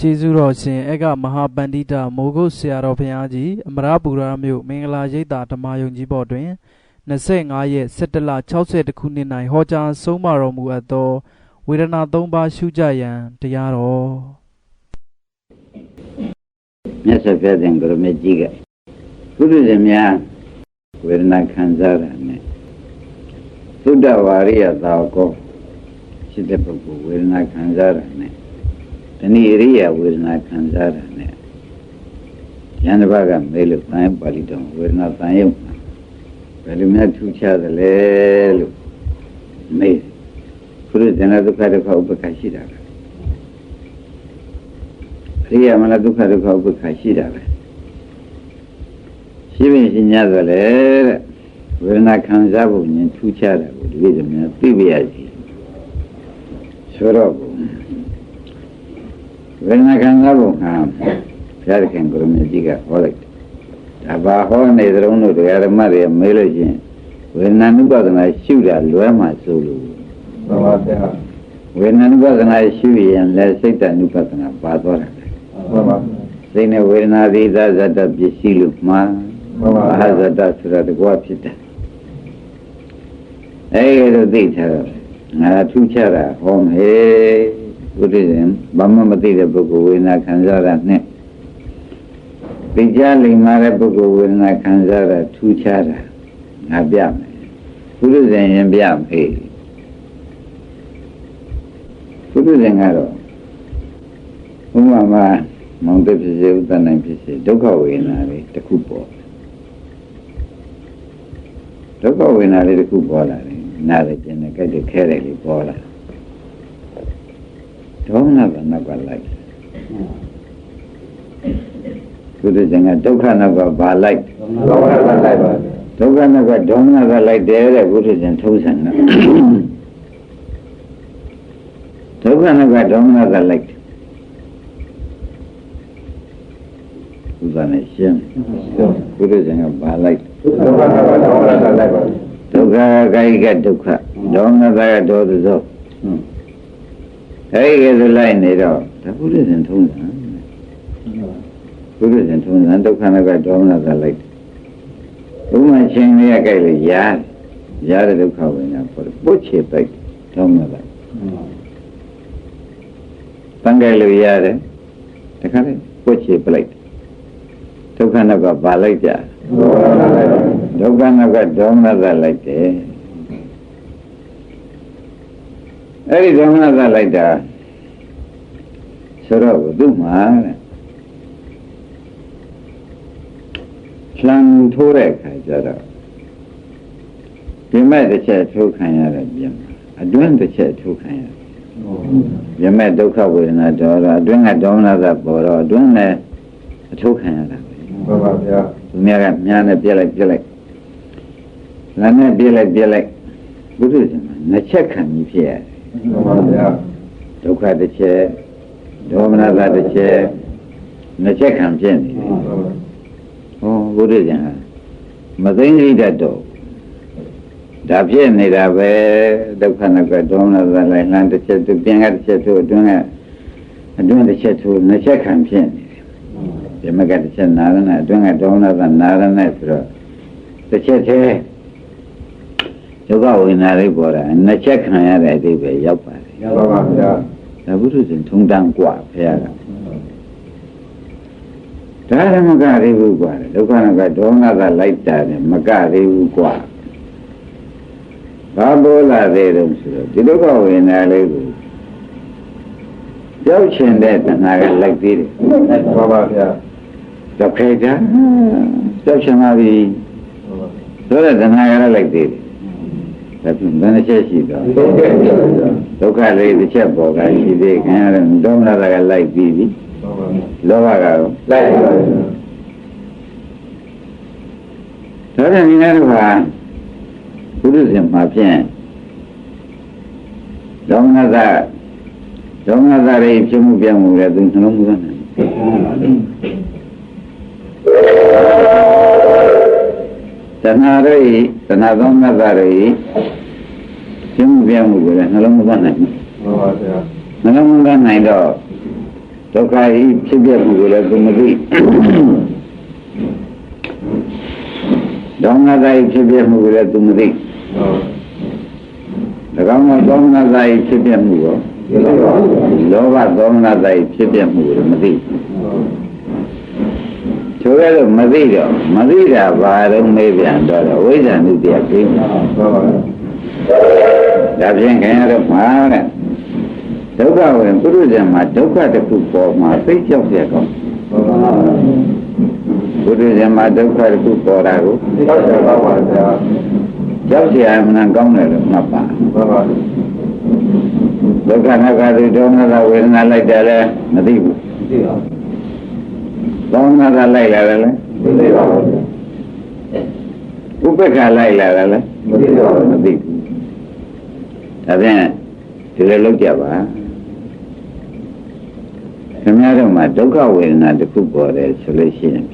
ကျေးဇူးတော်ရှင်ဧကမဟာပန္တိတမိုးကုတ်ဆရာတော်ဘုရားကြီးအမရပူရမြို့မင်္ဂလာရိပ်သာဓမ္မယုံကြီးဘော်တွင်25ရက်17လ60ခုနှစ်၌ဟောကြားဆုံးမတော်မူအပ်သောဝေဒနာ3ပါးရှုကြရန်တရားတော်မြတ်စွာဘုရားရှင်ကိုရမကြီးကပုရိသေများဝေဒနာခံစားတာနဲ့သုဒ္ဓဝါရိယသာကောရှိတဲ့ပုဂ္ဂိုလ်ဝေဒနာခံစားတာနဲ့တဏှိရိယဝေဒနာခံစားတာနဲ့ဉာဏ်တစ်ပါးကမေးလို့သံယပါဠိတော်ဝေဒနာသံယုတ်ဘယ်လိုများထူးခြားသလဲလို့မေးပုရိသေနာဒုက္ခဒုက္ခဥပ္ပခရှိတာပဲအရိယမနဒုက္ခဒုက္ခဥပ္ပခရှိတာပဲရှိရင်ရှင်ညာဆိုလေတဲ့ဝေဒနာခံစားဖို့ဉာဏ်ထူးခြားတာကိုဒီလိုမျိုးသိပြရစီဆိုတော့ဝေဒနာခံစားဖို့ဟာဘုရားသခင်ကိုရမကြီးကဟောလိုက်တယ်ဒါဘာဟောနေသလုံးတို့တရားဓမ္မတွေမေးလို့ချင်းဝေဒနာနုပဒနာရှုတာလွဲမှဆိုလို့မှန်ပါဗျာဝေဒနာနုပဒနာရှုရင်လည်းစိတ်တ ानु ပဒနာပါသွားတယ်မှန်ပါစိတ်နဲ့ဝေဒနာသီသဇတ္တပစ္စည်းလို့မှာမှန်ပါအဟဇတ္တဆိုတာတကွာဖြစ်တယ်အဲဒီလိုသိထားတော့ငါထူးခြားတာဟောမယ်ဘုရားရှင်ဘာမှမသိတဲ့ပုဂ္ဂိုလ်ဝေဒနာခံစားတာနဲ့သိကြလိမ္မာတဲ့ပုဂ္ဂိုလ်ဝေဒနာခံစားတာထူးခြားတာငါပြမယ်ဘုရားရှင်ရင်ပြမယ်ဘုရားရှင်ကတော့ဘုမမမောင်တဖြစ်စေဥဒ္ဒနိုင်ဖြစ်စေဒုက္ခဝေဒနာလေးတစ်ခုပေါ်ဒုက္ခဝေဒနာလေးတစ်ခုပေါ်လာတယ်နားလည်းကျင်တယ်ကြိုက်တယ်ခဲတယ်လေးပေါ်လာဒေါမနကနောက်ကလိုက်ဘုရားရှင်ကဒုက္ခနောက်ကဘာလိုက်ဒုက္ခနောက်ကလိုက်ပါဒုက္ခနောက်ကဒေါမနကလိုက်တယ်တဲ့ဘုရားရှင်ထုံးစံကဒုက္ခနောက်ကဒေါမနကလိုက်ဥပ္ပနဲ့ရှင်းဘုရားရှင်ကဘာလိုက်ဒုက္ခနောက်ကဒေါမနကလိုက်ပါဒုက္ခကာယကဒုက္ခဒေါမနကဒေါသဇောအဲဒီကလိုက်နေတော့ဒါဘုရားရှင်ထုံးစံဘုရားရှင်ထုံးစံဒုက္ခနောက်ကဒေါမနကလိုက်ဥမချင်းလေးကကြိုက်လို့ရတဲ့ဒုက္ခဝိညာဉ်ပေါ်ပုတ်ချေပိုက်ဒေါမနကတန်ကြလို့ရတယ်တခါလေပုတ်ချေပလိုက်ဒုက္ခနောက်ကဘာလိုက်ကြဒုက္ခနောက်ကဒေါမနကလိုက်တယ်အဲ့ဒီဒေါမနကလိုက်တာဆိုတော့သူ့မှာလှမ်းထိုးတဲ့အခါကျတော့ပြမဲ့တစ်ချက်ထိုးခံရတယ်ပြင်အတွင်းတစ်ချက်ထိုးခံရတယ်ပြမဲ့ဒုက္ခဝေဒနာတော့အတွင်းကဒေါမနကပေါ်တော့အတွင်းနဲ့အထိုးခံရတာမှန်ပါဗျာသူများကမြားနဲ့ပြက်လိုက်လမ်းနဲ့ပြက်လိုက်ဘုရားရှင်ကနှစ်ချက်ခံပြီးဖြစ်ရတယ်မှန်ပါဗျာဒုက္ခတစ်ချက်ဒေါမနကတစ်ချက်နှစ်ချက်ခံဖြစ်နေတယ်ဟောဘုရားရှင်ကမသိသိတတ်တော့ဒါဖြစ်နေတာပဲဒုက္ခနောက်ကဒေါမနကလိုက်လမ်းတစ်ချက်သူပြန်ကတစ်ချက်သူအတွင်းတစ်ချက်သူနှစ်ချက်ခံဖြစ်နေပြမကတစ်ချက်နာရနဲ့အတွင်းကဒေါမနကနာရနဲ့ဆိုတော့တစ်ချက်သေးဒုက္ခဝေဒနာလေးပေါ်တာနှစ်ချက်ခံရတဲ့အတိပဲရောက်ပါတယ်ရောက်ပါပါဗျာဒါဘုရားရှင်ထုံတန်းกว่าဖရာကဒါရမကသေးဘူးกว่าဒုက္ခနောက်ကဒေါမနကလိုက်တာနဲ့မကသေးဘူးกว่าဘာပေါ်လာသေးတယ်ဆိုတော့ဒီဒုက္ခဝေဒနာလေးကိုရောက်ချင်တဲ့တဏှာကလိုက်သေးတယ်မှန်ပါဗျာတော့ခေတ္တရောက်ချင်ပါပြီဆိုတော့တဏှာကလိုက်သေးတယ်ဒါပြန်ဘယ်နှချက်ရှိတော့ဒုက္ခလေးတစ်ချက်ပေါ်ကရှိသေးခင်ရတဲ့ဒေါမနကလိုက်ပြီးပြီလောဘကတော့လိုက်ပါဗျာဒါပြန်ဒီနေ့ကဘုရားရှင်မှာဖြင့်ဒေါမနကရေဖြစ်မှုပြောင်းမှုလည်းသူနှလုံးသွင်းတယ်တဏှာရေတဏှာဒေါမနကရေဖြစ်မှုပြောင်းမှုလည်းနှလုံးသွင်းနိုင်မှန်ပါဗျာနှလုံးသွင်းနိုင်တော့ ဒုက္ခဤဖြစ်ပြမှုကိုလည်းသူမသိဒေါမနတာဤဖြစ်ပြမှုကိုလည်းသူမသိ၎င်းသောဒေါမနတာဤဖြစ်ပြမှုကိုလောဘဒေါမနတာဤဖြစ်ပြမှုကိုမသိဆိုရလို့မသိတာဘာလို့မေးပြန်တော့ဝိဇ္ဇာနုတ္တိယကိန်းဒါဖြင့်ခင်ဗျားတို့မှာတဲ့ဒုက္ခဝင်ပုရုဇဉ်မှာဒုက္ခတစ်ခုပေါ်မှာသိကြောက်ရကောင်းပုရုဇဉ်မှာဒုက္ခတစ်ခုပေါ်တာကိုကြောက်ရကောင်းပါဗျာကြောက်ရမှန်ကောင်းတယ်လို့မှတ်ပါဒုက္ခနာကတိဒေါမနဝေဒနာလိုက်တယ်လည်းမသိဘူးဒေါမနလိုက်လာတယ်လည်းမသိပါဘူးဥပ္ပခါလိုက်လာတယ်လည်းမသိပါဘူးမသိဘူးဒါဖြင့်ဒီလိုလုပ်ကြပါခင်ဗျားတို့မှာဒုက္ခဝေဒနာတစ်ခုပေါ်တယ်ဆိုလို့ရှိရင်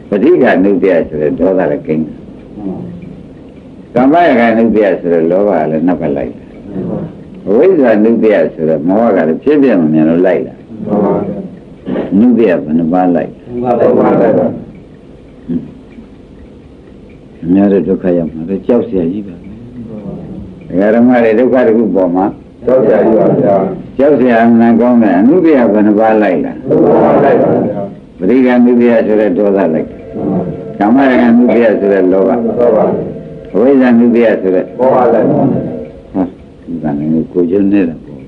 ပဋိက္ခဏုတ္တယဆိုတဲ့ဒေါသလည်းကိန်းကမ္မယကဏုတ္တယဆိုတဲ့လောဘကလည်းနောက်ကလိုက်ဝိဇ္ဇာနုတ္တယဆိုတဲ့မောဟကလည်းဖြစ်ပြမမြင်လို့လိုက်လာနုတ္တယဘယ်နှပါလိုက်ခင်ဗျားတို့ဒုက္ခရောက်မှာတော့ကြောက်เสียကြီးပါဓမ္မတွေဒုက္ခတစ်ခုပေါ်မှာကြောက်ကြရပါဗျာကြောက်เสียအမှန်ကောင်းတယ်အနုတ္တယဘယ်နှပါလိုက်လားလိုက်ပါဗျာပရိက္ခဏုတ္တယဆိုတဲ့ဒေါသလိုက်ကာမယကနုတ္တယဆိုတဲ့လောဘဝိဇ္ဇာနုတ္တယဆိုတဲ့မောဟလိုက်ဟာဒါနဲ့ကိုကျုံနေတာပေါ့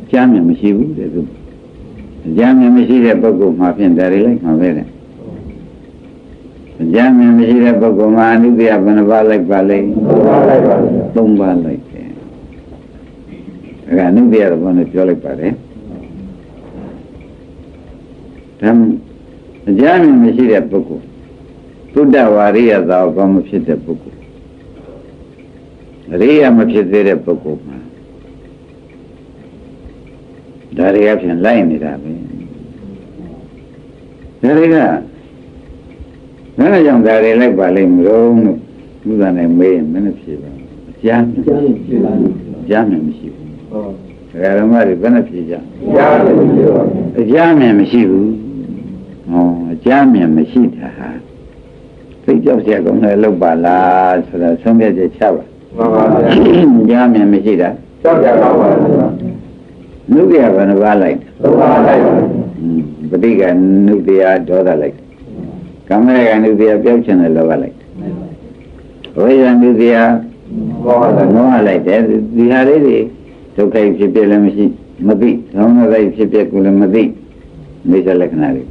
အကျမ်းမြင်မရှိဘူးတဲ့သူအကျမ်းမြင်မရှိတဲ့ပုဂ္ဂိုလ်မှာဖြင့်ဒါတွေလိုက်မှာပဲတဲ့အကျမ်းမြင်မရှိတဲ့ပုဂ္ဂိုလ်မှာအနုတ္တယဘယ်နှပါလိုက်ပါလိမ့်သုံးပါလိုက်တယ်ဒါကအနုတ္တယတော့ဘယ်နဲ့ပြောလိုက်ပါတယ်ဓမ္မအကျမ်းမြင်မရှိတဲ့ပုဂ္ဂိုလ်သုဒ္ဓဝါရိယသာဘာမဖြစ်တဲ့ပုဂ္ဂိုလ်အရိယာမဖြစ်သေးတဲ့ပုဂ္ဂိုလ်မှာဒါတွေကဖြင့်လိုက်နေတာပဲဒါတွေကဘယ်နဲ့ကြောင့်ဒါတွေလိုက်ပါလိမ့်မလို့ဘုရားနဲ့မေးရင်မင်းဖြေပါအကျမ်းမရှိဘူးအကျမ်းမရှိဘူးဒကာဓမ္မတွေဘယ်နဲ့ဖြေကြအကျမ်းမရှိဘူးအကျမ်းမရှိတာဟာသိကြောက်เสียကောင်းတယ်လောက်ပါလားဆိုတာဆုံးဖြတ်ချက်ချပါမှန်ပါဗျာကြားမြင်မရှိတာကြောက်ကြကောင်းပါဗျာနုတ္တယဘယ်နှပါလိုက်သုံးပါလိုက်ပါပဋိက္ခနုတ္တယဒေါသလိုက်ကာမယကနုတ္တယပြောက်ချင်တဲ့လောဘလိုက်ဝိဇ္ဇာနုတ္တယမောဟလိုက်တယ်ဒီဟာလေးတွေဒုက္ခဖြစ်ပြလည်းမရှိမသိသောမနဖြစ်ပြကိုလည်းမသိမိစ္ဆလက္ခဏာတွေ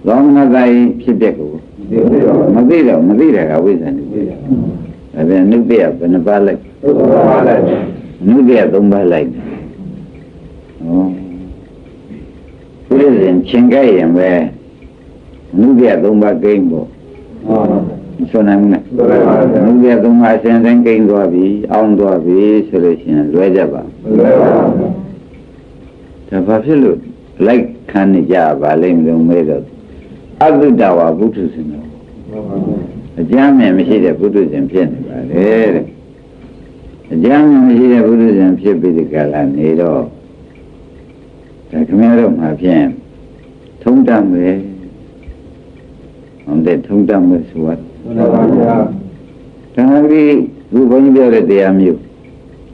သောမနဖြစ်ပြကိုမသိတော့မသိတာကဝိဇ္ဇာနုတ္တယဒါပြန်နုတ္တယဘယ်နှပါလိုက်သုံးပါလိုက်နုတ္တယသုံးပါလိုက်ဘုရားရှင်ချင်းကြရင်ပဲနုတ္တယသုံးပါကိန်းပေါ့ဆိုနိုင်မလားနုတ္တယသုံးပါအစဉ်တိုင်းကိန်းသွားပြီအောင်းသွားပြီဆိုလို့ရှိရင်လွဲကြပါလွဲပါဒါဘာဖြစ်လို့လိုက်ခံနေကြပါလိမ့်မလို့မေးတော့အတုတ္တဝါဘုထုရှင်တော်အကျမ်းမြင်မရှိတဲ့ဘုဒ္ဓရှင်ဖြစ်နေပါလေတဲ့အကျမ်းမြင်မရှိတဲ့ဘုဒ္ဓရှင်ဖြစ်ပြီးဒီကလာနေတော့ဒါခင်ဗျားတို့မှာဖြင့်ထုံးတတ်မယ်ဟုတ်တယ်ထုံးတတ်မယ်ဆိုတော့ဒါကြီးဘုဘုန်းကြီးပြောတဲ့တရားမျိုး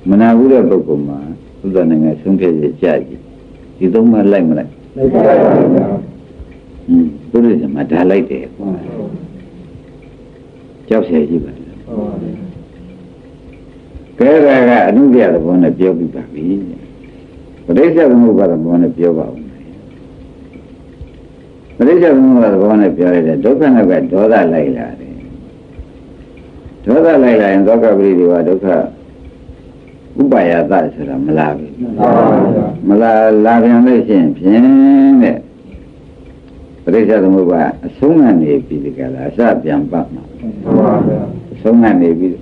မနာဘူးတဲ့ပုဂ္ဂိုလ်မှာဘုရားနိုင်ငံဆုံးဖြတ်ချက်ကြကြည့်ဒီသုံးပါလိုက်မလိုက်လိုက်ပါဗျာဘုရားရှင်မှာဒါလိုက်တယ်ကြောက်เสียရှိပါလားကဲဒါကအနုပြသဘောနဲ့ပြောပြပါပြီပရိစ္ဆေသမုပ္ပါဒဘောနဲ့ပြောပါဦးပရိစ္ဆေသမုပ္ပါဒဘောနဲ့ပြောရတဲ့ဒုက္ခနောက်ကဒေါသလိုက်လာတယ်ဒေါသလိုက်လာရင်ဒုက္ခပရိဒီဝဒုက္ခဥပါယသဆိုတာမလာဘူးမလာပြန်လို့ရှိရင်ဖြင့်တဲ့ပရိစ္ဆေသမုပ္ပါအဆုံးကနေပြီးဒီကလာအစပြန်ပတ်မှာအဆုံးကနေပြီး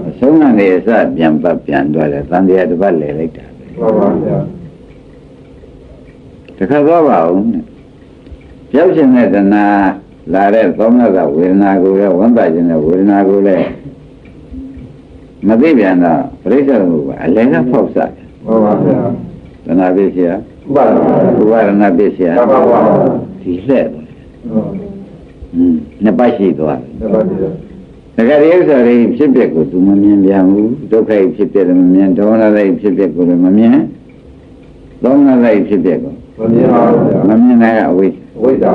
အဆုံးကနေအစပြန်ပတ်ပြန်သွားတယ်တန်တရားတစ်ပတ်လဲလိုက်တာတခါသွားပါဦးပြောက်ခြင်းနဲ့တဏှာလာတဲ့သောမနကဝေဒနာကိုလည်းဝမ်းသာခြင်းနဲ့ဝေဒနာကိုလည်း မသိပြန်တော့ပြိဿသမုပ္ပါအလည်းကဖောက်စားတယ် မှန်ပါဗျာ သနာပစ္စယ ဥပါဒနာ ဥပါဒနာပစ္စယ မှန်ပါပါ ဒီလှဲ့တယ်နှစ်ပတ်ရှိသွားတယ် မှန်ပါဗျာ တကယ်ဒီဥစ္စာတွေဖြစ်ပျက်ကိုသူမမြင်ပြန်ဘူးဒုက္ခဖြစ်ပျက်လည်းမမြင်ဒေါမနလည်းဖြစ်ပျက်ကိုလည်းမမြင်သောမနလည်းဖြစ်ပျက်ကို မမြင်ပါဘူးဗျာ မမြင်နိုင်အဝိဇ္ ဝိဇ္ဇာ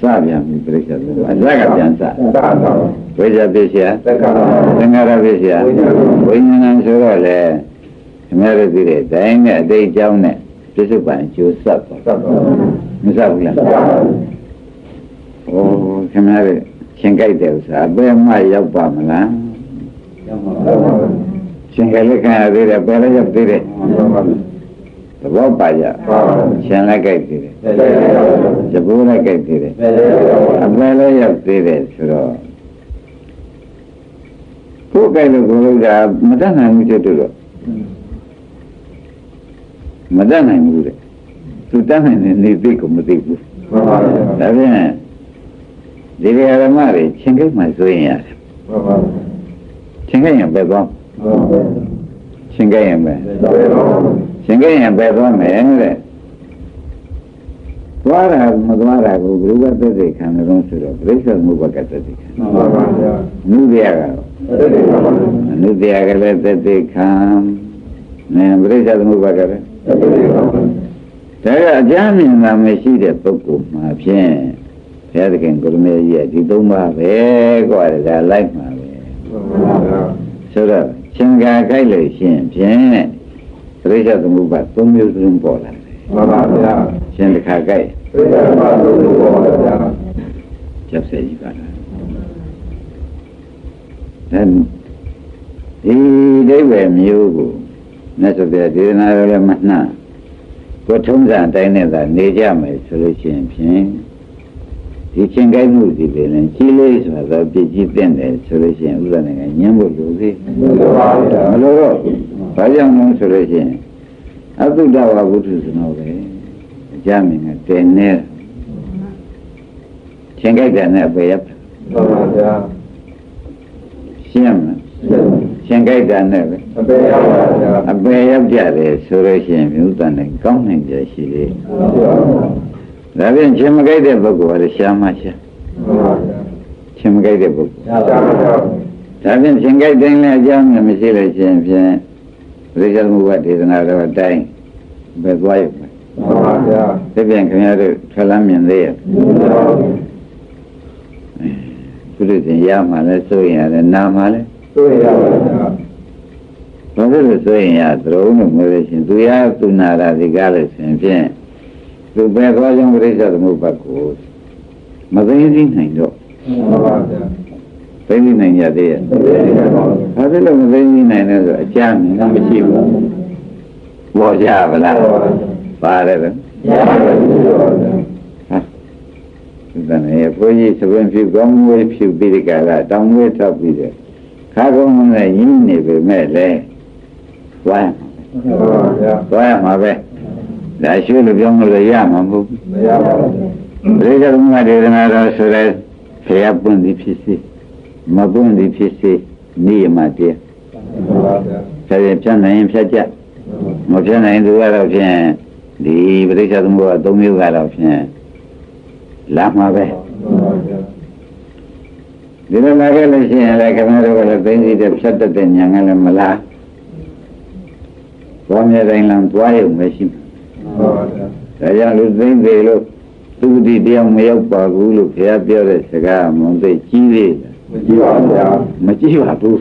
စပြန်ပြီပြိဿသမုပ္ပါအစကပြန်စ သာသာ ဝိဇ္ဇပစ္စယ သက္ကရာ သင်္ခါရပစ္စယဝိညာဏဆိုတော့လေခင်ဗျားတို့သိတဲ့ဒိုင်းနဲ့အတိတ်အကြောင်းနဲ့ပြစ္ဆုတ်ပန်ကျိုးဆက်သွား သက္ကရာ မဆက်ဘူးလား သက္ကရာ ဩခင်ဗျားတို့ရှင်ကြိုက်တဲ့ဥစ္စာအပဲမှရောက်ပါမလားရှင်ကြိုက်လက်ခံရသေးတယ်ပဲလည်းရောက်သေးတယ်သဘောပါကြရှင်လည်းကြိုက်သေးတယ်ဇဘိုးလည်းကြိုက်သေးတယ်အပဲလည်းရောက်သေးတယ်ဆိုတော့ကိုယ်ကြိုက်လို့ကိုယ်လို့ကမတတ်နိုင်ဘူးကျွတ်တော့မတတ်နိုင်ဘူးတဲ့သူတတ်နိုင်တဲ့နေသိကိုမသိဘူး မှန်ပါဗျာ ဒါဖြင့်ဒီဓမ္မတွေချင်းကိတ်မှဆိုရင်ရတယ် မှန်ပါ ချင်းကိတ်ရင်ပဲသွား မှန်ပါ ချင်းကိတ်ရင်ပဲချင်းကိတ်ရင်ပဲသွားမယ်တဲ့သွားတာမသွားတာကိုဘုရားသက်သေခံတယ်လို့ဆိုတော့ပြိဿသမုပ္ပါကသက်သေခံ မှန်ပါဗျာ နုတရားကတော့ အဲ့ဒီမှန်ပါ နုတရားကလည်းသက်သေခံနေပြိဿသမုပ္ပါကလည်း အဲ့ဒီမှန်ပါ ဒါကအကြမ်းမြင်တာမရှိတဲ့ပုဂ္ဂိုလ်မှာဖြင့်ဘုရားသခင်ကိုရမေကြီးရဲ့ဒီသုံးပါးပဲကွာဒါလိုက်မှာပဲ မှန်ပါဗျာ ဆိုတော့ရှင်ကာခိုက်လို့ရှင်ဖြင့်ပြိဿသမုပ္ပါသုံးမျိုးစလုံးပေါ်လာတယ် မှန်ပါဗျာ ရှင်တစ်ခါခိုက် ပြိဿမှာလို့ပြောပါဗျာ ကျပ်စေကြီးပါလားဒီဒိဗ္ဗေမျိုးကိုမြတ်စွာဘုရားဒေသနာတော်လည်းမနှံ့ကိုထုံးစံအတိုင်းနဲ့သာနေကြမယ်ဆိုလို့ရှိရင်ဖြင့်ဒီချင်းကိုက်မှုစီပဲလဲကြီးလေးဆိုတော့ပြည့်ကြီးတဲ့တယ်ဆိုလို့ရှိရင်ဥဒ္ဒနာကညှင်းဖို့လိုသေး မှန်ပါဗျာ မလို့တော့ဘာကြောင့်လဲဆိုလို့ရှိရင်အတုဒ္ဒဝဘုထုစနောပဲအကြမ်းမြင်ကတင်နေချင်းကိုက်တယ်နဲ့ပဲရပ် မှန်ပါဗျာ ရှင်းမလားရှင်ကြိုက်တာနဲ့ပဲ အပေရပါဗျာ အပေရောက်ကြတယ်ဆိုလို့ရှိရင်မြို့တန်နဲ့ကောင်းနိုင်ကြရှိသေး မှန်ပါဗျာ ဒါဖြင့်ရှင်မကြိုက်တဲ့ပုဂ္ဂိုလ်ကလည်းရှားမှရှား မှန်ပါဗျာ ရှင်မကြိုက်တဲ့ပုဂ္ဂိုလ် သာသာဗျာ ဒါဖြင့်ရှင်ကြိုက်တိုင်းလည်းအကြောင်းနဲ့မရှိလို့ရှိရင်ဖြင့်ပရိစ္ဆေမှုဘဒေသနာတော်အတိုင်းပဲသွားရမယ် မှန်ပါဗျာ ဒီပြန်ခင်ဗျားတို့ထွက်လမ်းမြင်သေးရဲ့ မှန်ပါဗျာ သူတို့တင်ရမှလည်းစိုးရင်ရတယ်နာမှလည်း တွေ့ရပါဗျာ ဘာဖြစ်လို့စိုးရင်ရသရုံးလို့မလို့ရှင်သူရသူနာရာဒီကားလို့ဆိုရင်ဖြင့်သူပဲသွားကြောင်းပရိစ္ဆေသမုပ္ပါကိုမသိသိနိုင်တော့ မှန်ပါဗျာ သိသိနိုင်ကြသေးရဲ့ သိရပါဗျာ ဘာဖြစ်လို့မသိသိနိုင်လဲဆိုအကြမ်းမြင်မရှိဘူးပေါ်ကြပါလားပါတယ်ပဲ ရပါဗျာ ဟာဒီတန်ရဲ့ဘုန်းကြီးသဘင်ဖြူကောင်းမွေးဖြူပြီးဒီကလာတောင်းမွေးထောက်ပြီးတယ်ခါကောင်းနဲ့ရင်းနေပေမဲ့လည်းဝိုင်း မှန်ပါဗျာ သွားရမှာပဲဒါရွှေလို့ပြောမလို့ရမှာမဟုတ်ဘူး မရပါဘူး ပရိသတ်မဒေသနာတော်ဆိုတဲ့ဖျားပွင့်သည်ဖြစ်စေမပွင့်သည်ဖြစ်စေနေမှာတည်း မှန်ပါဗျာ ဖြတ်ရင်ဖြတ်နိုင်ရင်ဖြတ်ကြမဖြတ်နိုင်သူကတော့ဖြင့်ဒီပရိသတ်သမုပ္ပါ၃မျိုးကတော့ဖြင့်လာမှာပဲ မှန်ပါဗျာ ဒီလိုလာခဲ့လို့ရှိရင်လည်းခင်ဗျားတို့ကလည်းသိသိတဲ့ဖြတ်တတ်တဲ့ညာကလည်းမလားသွားမြဲတိုင်းလမ်းသွားရုံပဲရှိမှာ မှန်ပါဗျာ ဒါကြောင့်လူသိသိလို့သူဒီတရားမရောက်ပါဘူးလို့ဘုရားပြောတဲ့စကားမသိကြီးသေးတယ် မကြည့်ပါဗျာ မကြည့်ပါဘူး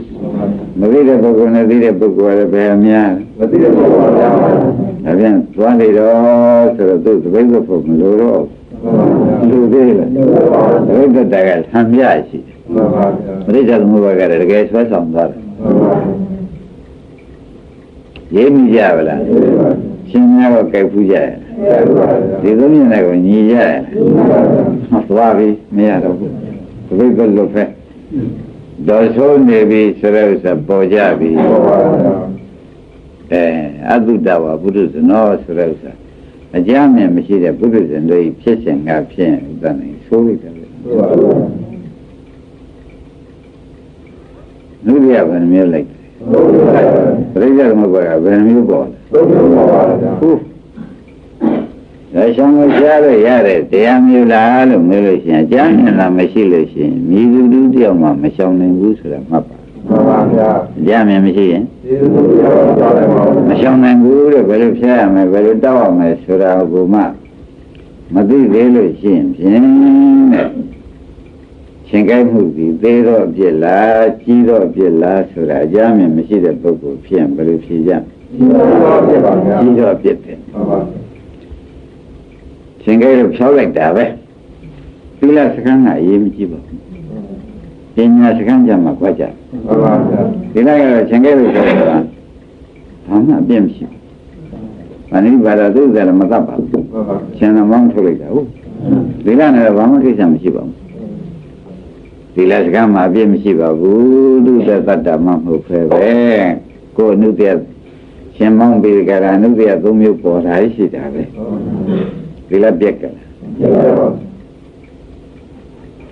မသိတဲ့ပုဂ္ဂိုလ်နဲ့သိတဲ့ပုဂ္ဂိုလ်ကလည်းဘယ်အများ မသိတဲ့ဘောပါဗျာ ဒါပြန်သွားနေတော့ဆိုတော့သူသပိတ်ဖို့မလိုတော့ မှန်ပါဗျာ လူသေးလားသပိတ်တက်ကဆံပြရှိတယ် မှန်ပါဗျာ ပရိစ္ဆေသမုပ္ပါကလည်းတကယ်ဆွဲဆောင်သွားတယ် မှန်ပါ ရေးမိကြပါလားရှင်များတော့ကြိုက်ဖူးကြရဲ့ ဗျာ ဒီသုံးညနဲ့ကိုညီကြရဲ့ မှန်ပါဗျာ သွားပြီမရတော့ဘူးသပိတ်ကလွတ်ဖက်တော်ဆိုးနေပြီဆိုတဲ့ဥစ္စာပေါ်ကြပြီ မှန်ပါဗျာ အတုတဝဘုဒ္ဓဇနောဆိုတဲ့ဥစ္စာအကြမ်းမြင်မရှိတဲ့ဘုဒ္ဓဇင်တို့ဖြစ်စဉ်ကဖြစ်ဥဒ္ဒနိုင်ဆိုးလိုက်တယ် မှန်ပါဗျာ နုရဘယ်နှမျိုးလိုက်တယ် ပြိဿသမုပ္ပါဒဘယ်မျိုးပေါ်လဲဟုတ်ဒါရှောင်းလို့ကြားလို့ရတယ်တရားမျိုးလားလို့မေးလို့ရှိရင်ကြားမြင်တာမရှိလို့ရှိရင်မြည်သူတူတယောက်မှမရှောင်နိုင်ဘူးဆိုတာမှတ်ပါမှန်ပါဗျာကြားမြင်မရှိရင်မရှောင်နိုင်ဘူးတဲ့ဘယ်လိုဖျက်ရမလဲဘယ်လိုတောက်ရမလဲဆိုတာကိုမှမသိသေးလို့ရှိရင်ဖြင့်တဲ့ရှင်ကိုက်မှုဒီသေးတော့ပြစ်လားကြီးတော့ပြစ်လားဆိုတာအကြမ်းမြင်မရှိတဲ့ပုဂ္ဂိုလ်ဖြစ်ရင်ဘယ်လိုဖြေကြကြီးတော့ပြစ်တယ်ရှင်ကိုက်လို့ဖြောက်လိုက်တာပဲသီလစကံကအရေးမကြီးပါဘူးပညာစကံကြမှာကြွားကြသီလကတော့ရှင်ကိုက်လို့ဖြောက်တာဘာမှအပြည့်မရှိဘူးဘာနည်းပါတော့သူကလည်းမတတ်ပါဘူးရှင်တော်မောင်းထုတ်လိုက်တာဟုတ်သီလနဲ့ဘာမှကိစ္စမရှိပါဘူးဒီလစကားမှာအပြည့်မရှိပါဘူးသူသက်တ္တမှမဟုတ်ပဲကိုယ်အနုတ္တရှင်မောင်းပြီးကြတာအနုတ္တ3မျိုးပေါ်လာရှိတာပဲဒီလပြက်က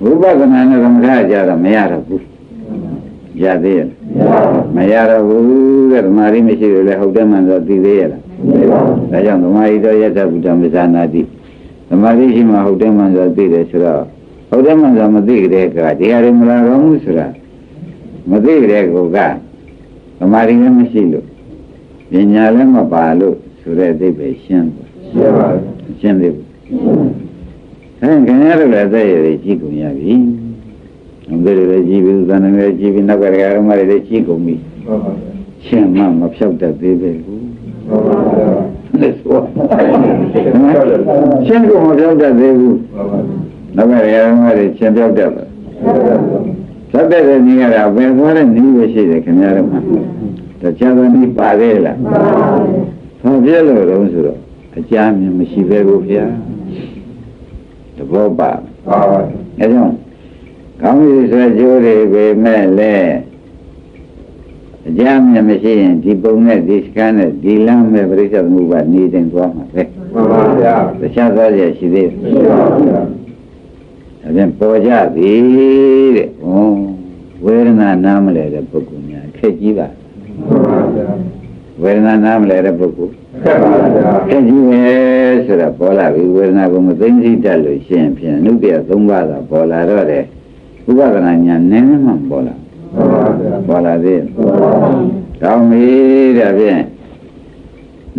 ဝိပဿနာနဲ့သမထကြတော့မရတော့ဘူးရသေးရဲ့မရတော့ဘူးတဲ့ဓမ္မရီမရှိလို့လည်းဟုတ်တယ်မှန်တော့သိသေးရဲ့လားဒါကြောင့်ဓမ္မရီတော့ယတ္တဗုဒ္ဓမဇာနာတိဓမ္မရီရှိမှဟုတ်တယ်မှန်တော့သိတယ်ဆိုတော့ဟုတ်တယ်မှန်တော့မသိကြတဲ့ကဒီဟာတွေမလာတော့ဘူးဆိုတာမသိကြတဲ့ကောကဓမ္မရီလည်းမရှိလို့ပညာလည်းမပါလို့ဆိုတဲ့အသိပဲရှင်းပါရှင်းသေးဘူးခင်ဗျားတို့လည်းသိရည်ကြည့်ကုန်ရပြီဘယ်လိုလဲကြည့်ပြီးသံဃာတွေကြည့်ပြီးနောက်ကဓမ္မတွေလည်းကြည့်ကုန်ပြီရှင်းမှမဖြောက်တတ်သေးပဲဘူးလက်စွာရှင်းကုန်မဖြောက်တတ်သေးဘူးနောက်ကဓမ္မတွေရှင်းဖြောက်တတ်ပါသတ်တဲ့နေရာကဘယ်သွားတဲ့နည်းပဲရှိတယ်ခင်ဗျားတို့မှာတခြားသောနည်းပါသေးလားဘာဖြစ်လို့လဲဆိုတော့အကြမ်းမြင်မရှိပဲကိုဗျာသဘောပါအဲကြောင့်ကောင်းပြီဆိုကြိုးတွေပဲမဲ့လဲအကြမ်းမြင်မရှိရင်ဒီပုံနဲ့ဒီစကမ်းနဲ့ဒီလမ်းမဲ့ပြိဿသမုပ္ပါနေတင်သွားမှာပဲမှန်ပါဗျာတခြားသွားရရှိသေးတယ်မှန်ပါဗျာအဲဒါပေါ်ကြသည်တဲ့ဟောဝေဒနာနားမလဲတဲ့ပုဂ္ဂိုလ်များခက်ကြီးပါမှန်ပါဗျာဝေဒနာနားမလဲတဲ့ပုဂ္ဂိုလ်ခက်ပါဗျာခက်ကြီးပဲဆိုတာပေါ်လာပြီဝေဒနာကိုမသိသိတတ်လို့ရှိရင်ဖြင့်အနုတ္တရ3ပါးသာပေါ်လာတော့တယ်ဥပဒနာညာနည်းနည်းမှပေါ်လာပေါ်လာသေးတောင်းပြီတဲ့ဖြင့်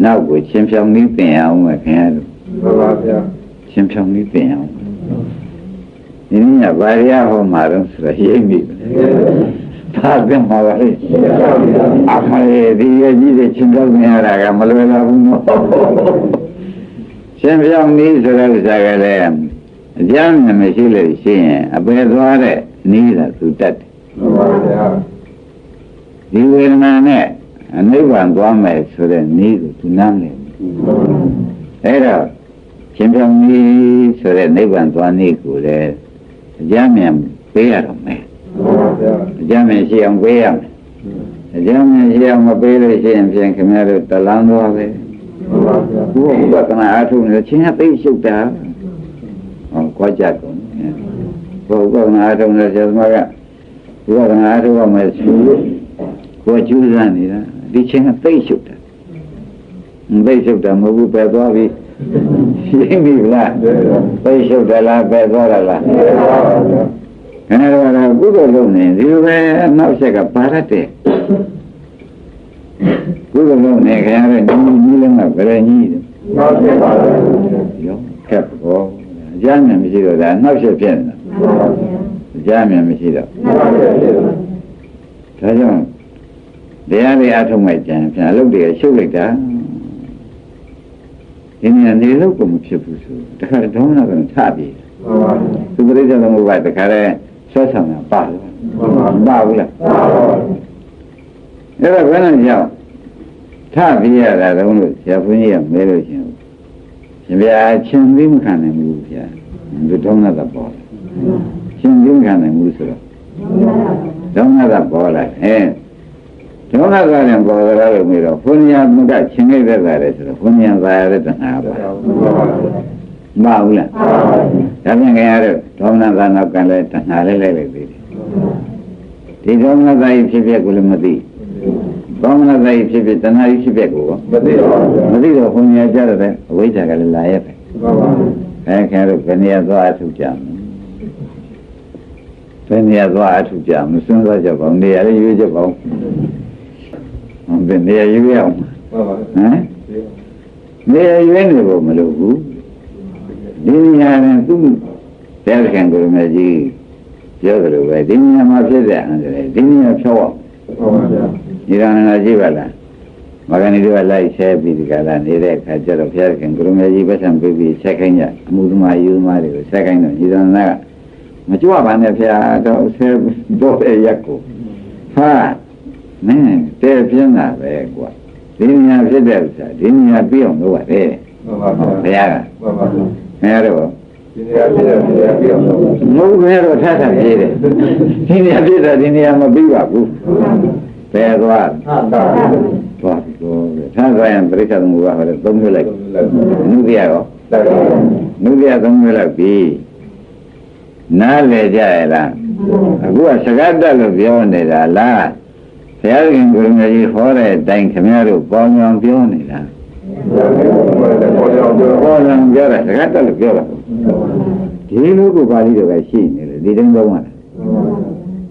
နောက်ကိုချင်းဖြောင်းပြီးပြင်အောင်မယ်ခင်ဗျားတို့မှန်ပါဗျာချင်းဖြောင်းပြီးပြင်အောင်ဒီနေ့ကဘာရဟောမှာတော့ဆိုရရိပ်ပြီသာပြန်မှာပါလေအမလေးဒီရကြီးတဲ့ချင်းဖြောင်းနေရတာကမလွယ်တော့ဘူးနော်ချင်းဖြောင်းပြီးဆိုတဲ့ဥစ္စာကလည်းအကြမ်းနဲ့မရှိလို့ရှိရင်အပေသွားတဲ့နီးတာသူတတ်တယ်မှန်ပါဗျာဒီဝေဒနာနဲ့အနိဗ္ဗာန်သွားမယ်ဆိုတဲ့နီးကိုသူနားမလဲအဲ့တော့ချင်းဖြောင်းပြီးဆိုတဲ့နိဗ္ဗာန်သွားနီးကိုလည်းအကြမ်းမြန်ပေးရတော့မယ်မှန်ပါဗျာအကြမ်းမြန်ရှိအောင်ပေးရမယ်အကြမ်းမြန်ရှိအောင်မပေးလို့ရှိရင်ဖြင့်ခင်ဗျားတို့တလန်းသွားပဲမှန်ပါဗျာဘုရားကနာအားထုတ်နေချင်းအသိရှုပ်တာဟောကြွားကြကုန်ဘုရားကနာအားထုတ်နေဆရာသမားကဘုရားကနာအားထုတ်ရမယ်ဆိုကိုကျူးစမ်းနေတာဒီချင်းအသိရှုပ်တာသိရှုပ်တာမဟုတ်ဘူးပဲသွားပြီရှင်းပြီလားသိရှုပ်တယ်လားပဲသွားတာလားခဏတော့ကုသိုလ်လုပ်နေဒီလိုပဲနောက်ဆက်ကပါရတဲ့ကုသိုလ်လုပ်နေခင်ဗျားတို့ညီလုံးကဗရညီနောက်ဆက်ပါရောခက်ဘောအကြမ်းမြန်မရှိတော့ဒါနောက်ဆက်ဖြစ်နေတာအကြမ်းမြန်မရှိတော့ဒါကြောင့်တရားတွေအထုံးမဲ့ကြံပြန်အလုပ်တွေရှုပ်လိုက်တာဒီနေ့နေလို့ကိုမဖြစ်ဘူးဆိုတခါတော့နာကတော့ထပြီသူပြိဿသမုပ္ပါဒ်တခါလဲဆွဲဆောင်တာပါလားပါဘူးလားအဲ့ဒါဘယ်နဲ့ကြောင့်ထပြီးရတာတော့လို့ဆရာဘုန်းကြီးကမဲလို့ရှင်ရှင်ဗျာချင်းပြီးမခံနိုင်ဘူးဗျာဒီဒုနာတာပေါ်ချင်းပြီးမခံနိုင်ဘူးဆိုတော့ဒုနာတာပေါ်လာဒုနာတာလည်းပေါ်လာလို့ပြီးတော့ဘုန်းကြီးကမကချင်းခဲ့တဲ့တာလေဆိုတော့ဘုန်းကြီးကသာရတဲ့တဏှာပါမဟုတ်လားဒါပြန်ခင်ရတော့ဒုနာတာနောက်ကလည်းတဏှာလေးလိုက်ပြီဒီဒုနာတာကြီးဖြစ်ဖြစ်ကိုလည်းမသိ သောမနသိဖြစ်ဖြစ်တဏှာကြီးဖြစ်ဖြစ်ကိုမသိတော့ဘုံညာကြတဲ့အဝိဇ္ဇာကလည်းလာရဲ့ပဲခင်ဗျားတို့ဘယ်နေရာသွားအထုကြမလဲဘယ်နေရာသွားအထုကြမလဲစဉ်းစားကြပါဦးနေရာလေးရွေးကြပါဦးဘယ်နေရာရွေးအောင်ဟမ်နေရာရွေးနေဖို့မလိုဘူးဒီနေရာနဲ့သူ့တဲ့ခင်ကိုမကြီးပြောကြလို့ပဲဒီနေရာမှာဖြစ်တဲ့အန္တရာယ်ဒီနေရာဖြောက်အောင်ဒီရဏနာကြည့်ပါလားမဂ္ဂနိတို့လိုက်ဆဲပြီးဒီကလာနေတဲ့အခါကျတော့ဘုရားခင်ကိုရမကြီးပတ်စံပြီးဆက်ခိုင်းကြအမှုသမားယူသမားတွေကိုဆက်ခိုင်းတော့ဒီရဏနာကမကြွပါနဲ့ဘုရားတော့ဆဲတော့ရက်ကိုဟာမင်းတဲ့ပြင်းတာပဲကွာဒီနေရာဖြစ်တဲ့ဥစ္စာဒီနေရာပြီးအောင်လုပ်ရတယ်ဘုရားကမင်းတို့ဒီနေရာဖြစ်တဲ့နေရာပြီးအောင်လုပ်လို့ဘယ်တော့ထထပြေးတယ်ဒီနေရာဖြစ်တဲ့ဒီနေရာမပြီးပါဘူးဘယ်သွားသွားပြီကိုထားသွားရင်ပြိဿသမုပ္ပါဟောတယ်သုံးမျိုးလိုက်နုပြရောနုပြသုံးမျိုးလိုက်ပြီနားလေကြရလားအခုကစကားတက်လို့ပြောနေတာလားဘုရားရှင်ကိုရမကြီးဟောတဲ့အတိုင်းခင်ဗျားတို့ပေါင်းအောင်ပြောနေတာပေါင်းအောင်ပြောတာစကားတက်လို့ပြောတာဒီလိုကိုပါဠိတော်ကရှိနေလေဒီတိုင်းသုံးရတာ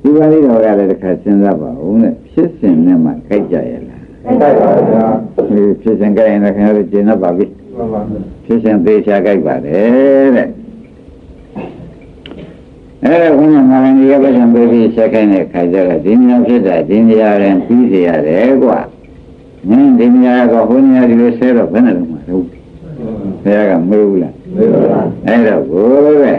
ဒီပါဠိတော်ကလည်းတစ်ခါစဉ်းစားပါဦးနဲ့ဖြစ်စဉ်နဲ့မှကြိုက်ကြရလားကြိုက်ပါဗျာဖြစ်စဉ်ကြိုက်ရင်လည်းခင်ဗျားတို့ကျင့်တတ်ပါပြီဖြစ်စဉ်သေးချာကြိုက်ပါတယ်တဲ့အဲ့ဒါဘုရားမဂ္ဂင်ကြီးကပဲဆံပေးပြီးဆက်ခိုင်းတဲ့ခါကျတော့ဒီနေရာဖြစ်တာဒီနေရာရင်ပြီးစီရတယ်ကွာမင်းဒီနေရာကဘုရားဒီလိုဆဲတော့ဘယ်နဲ့လုံးမှာလို့ဘုရားကမလို့လားအဲ့တော့ဘိုးပဲ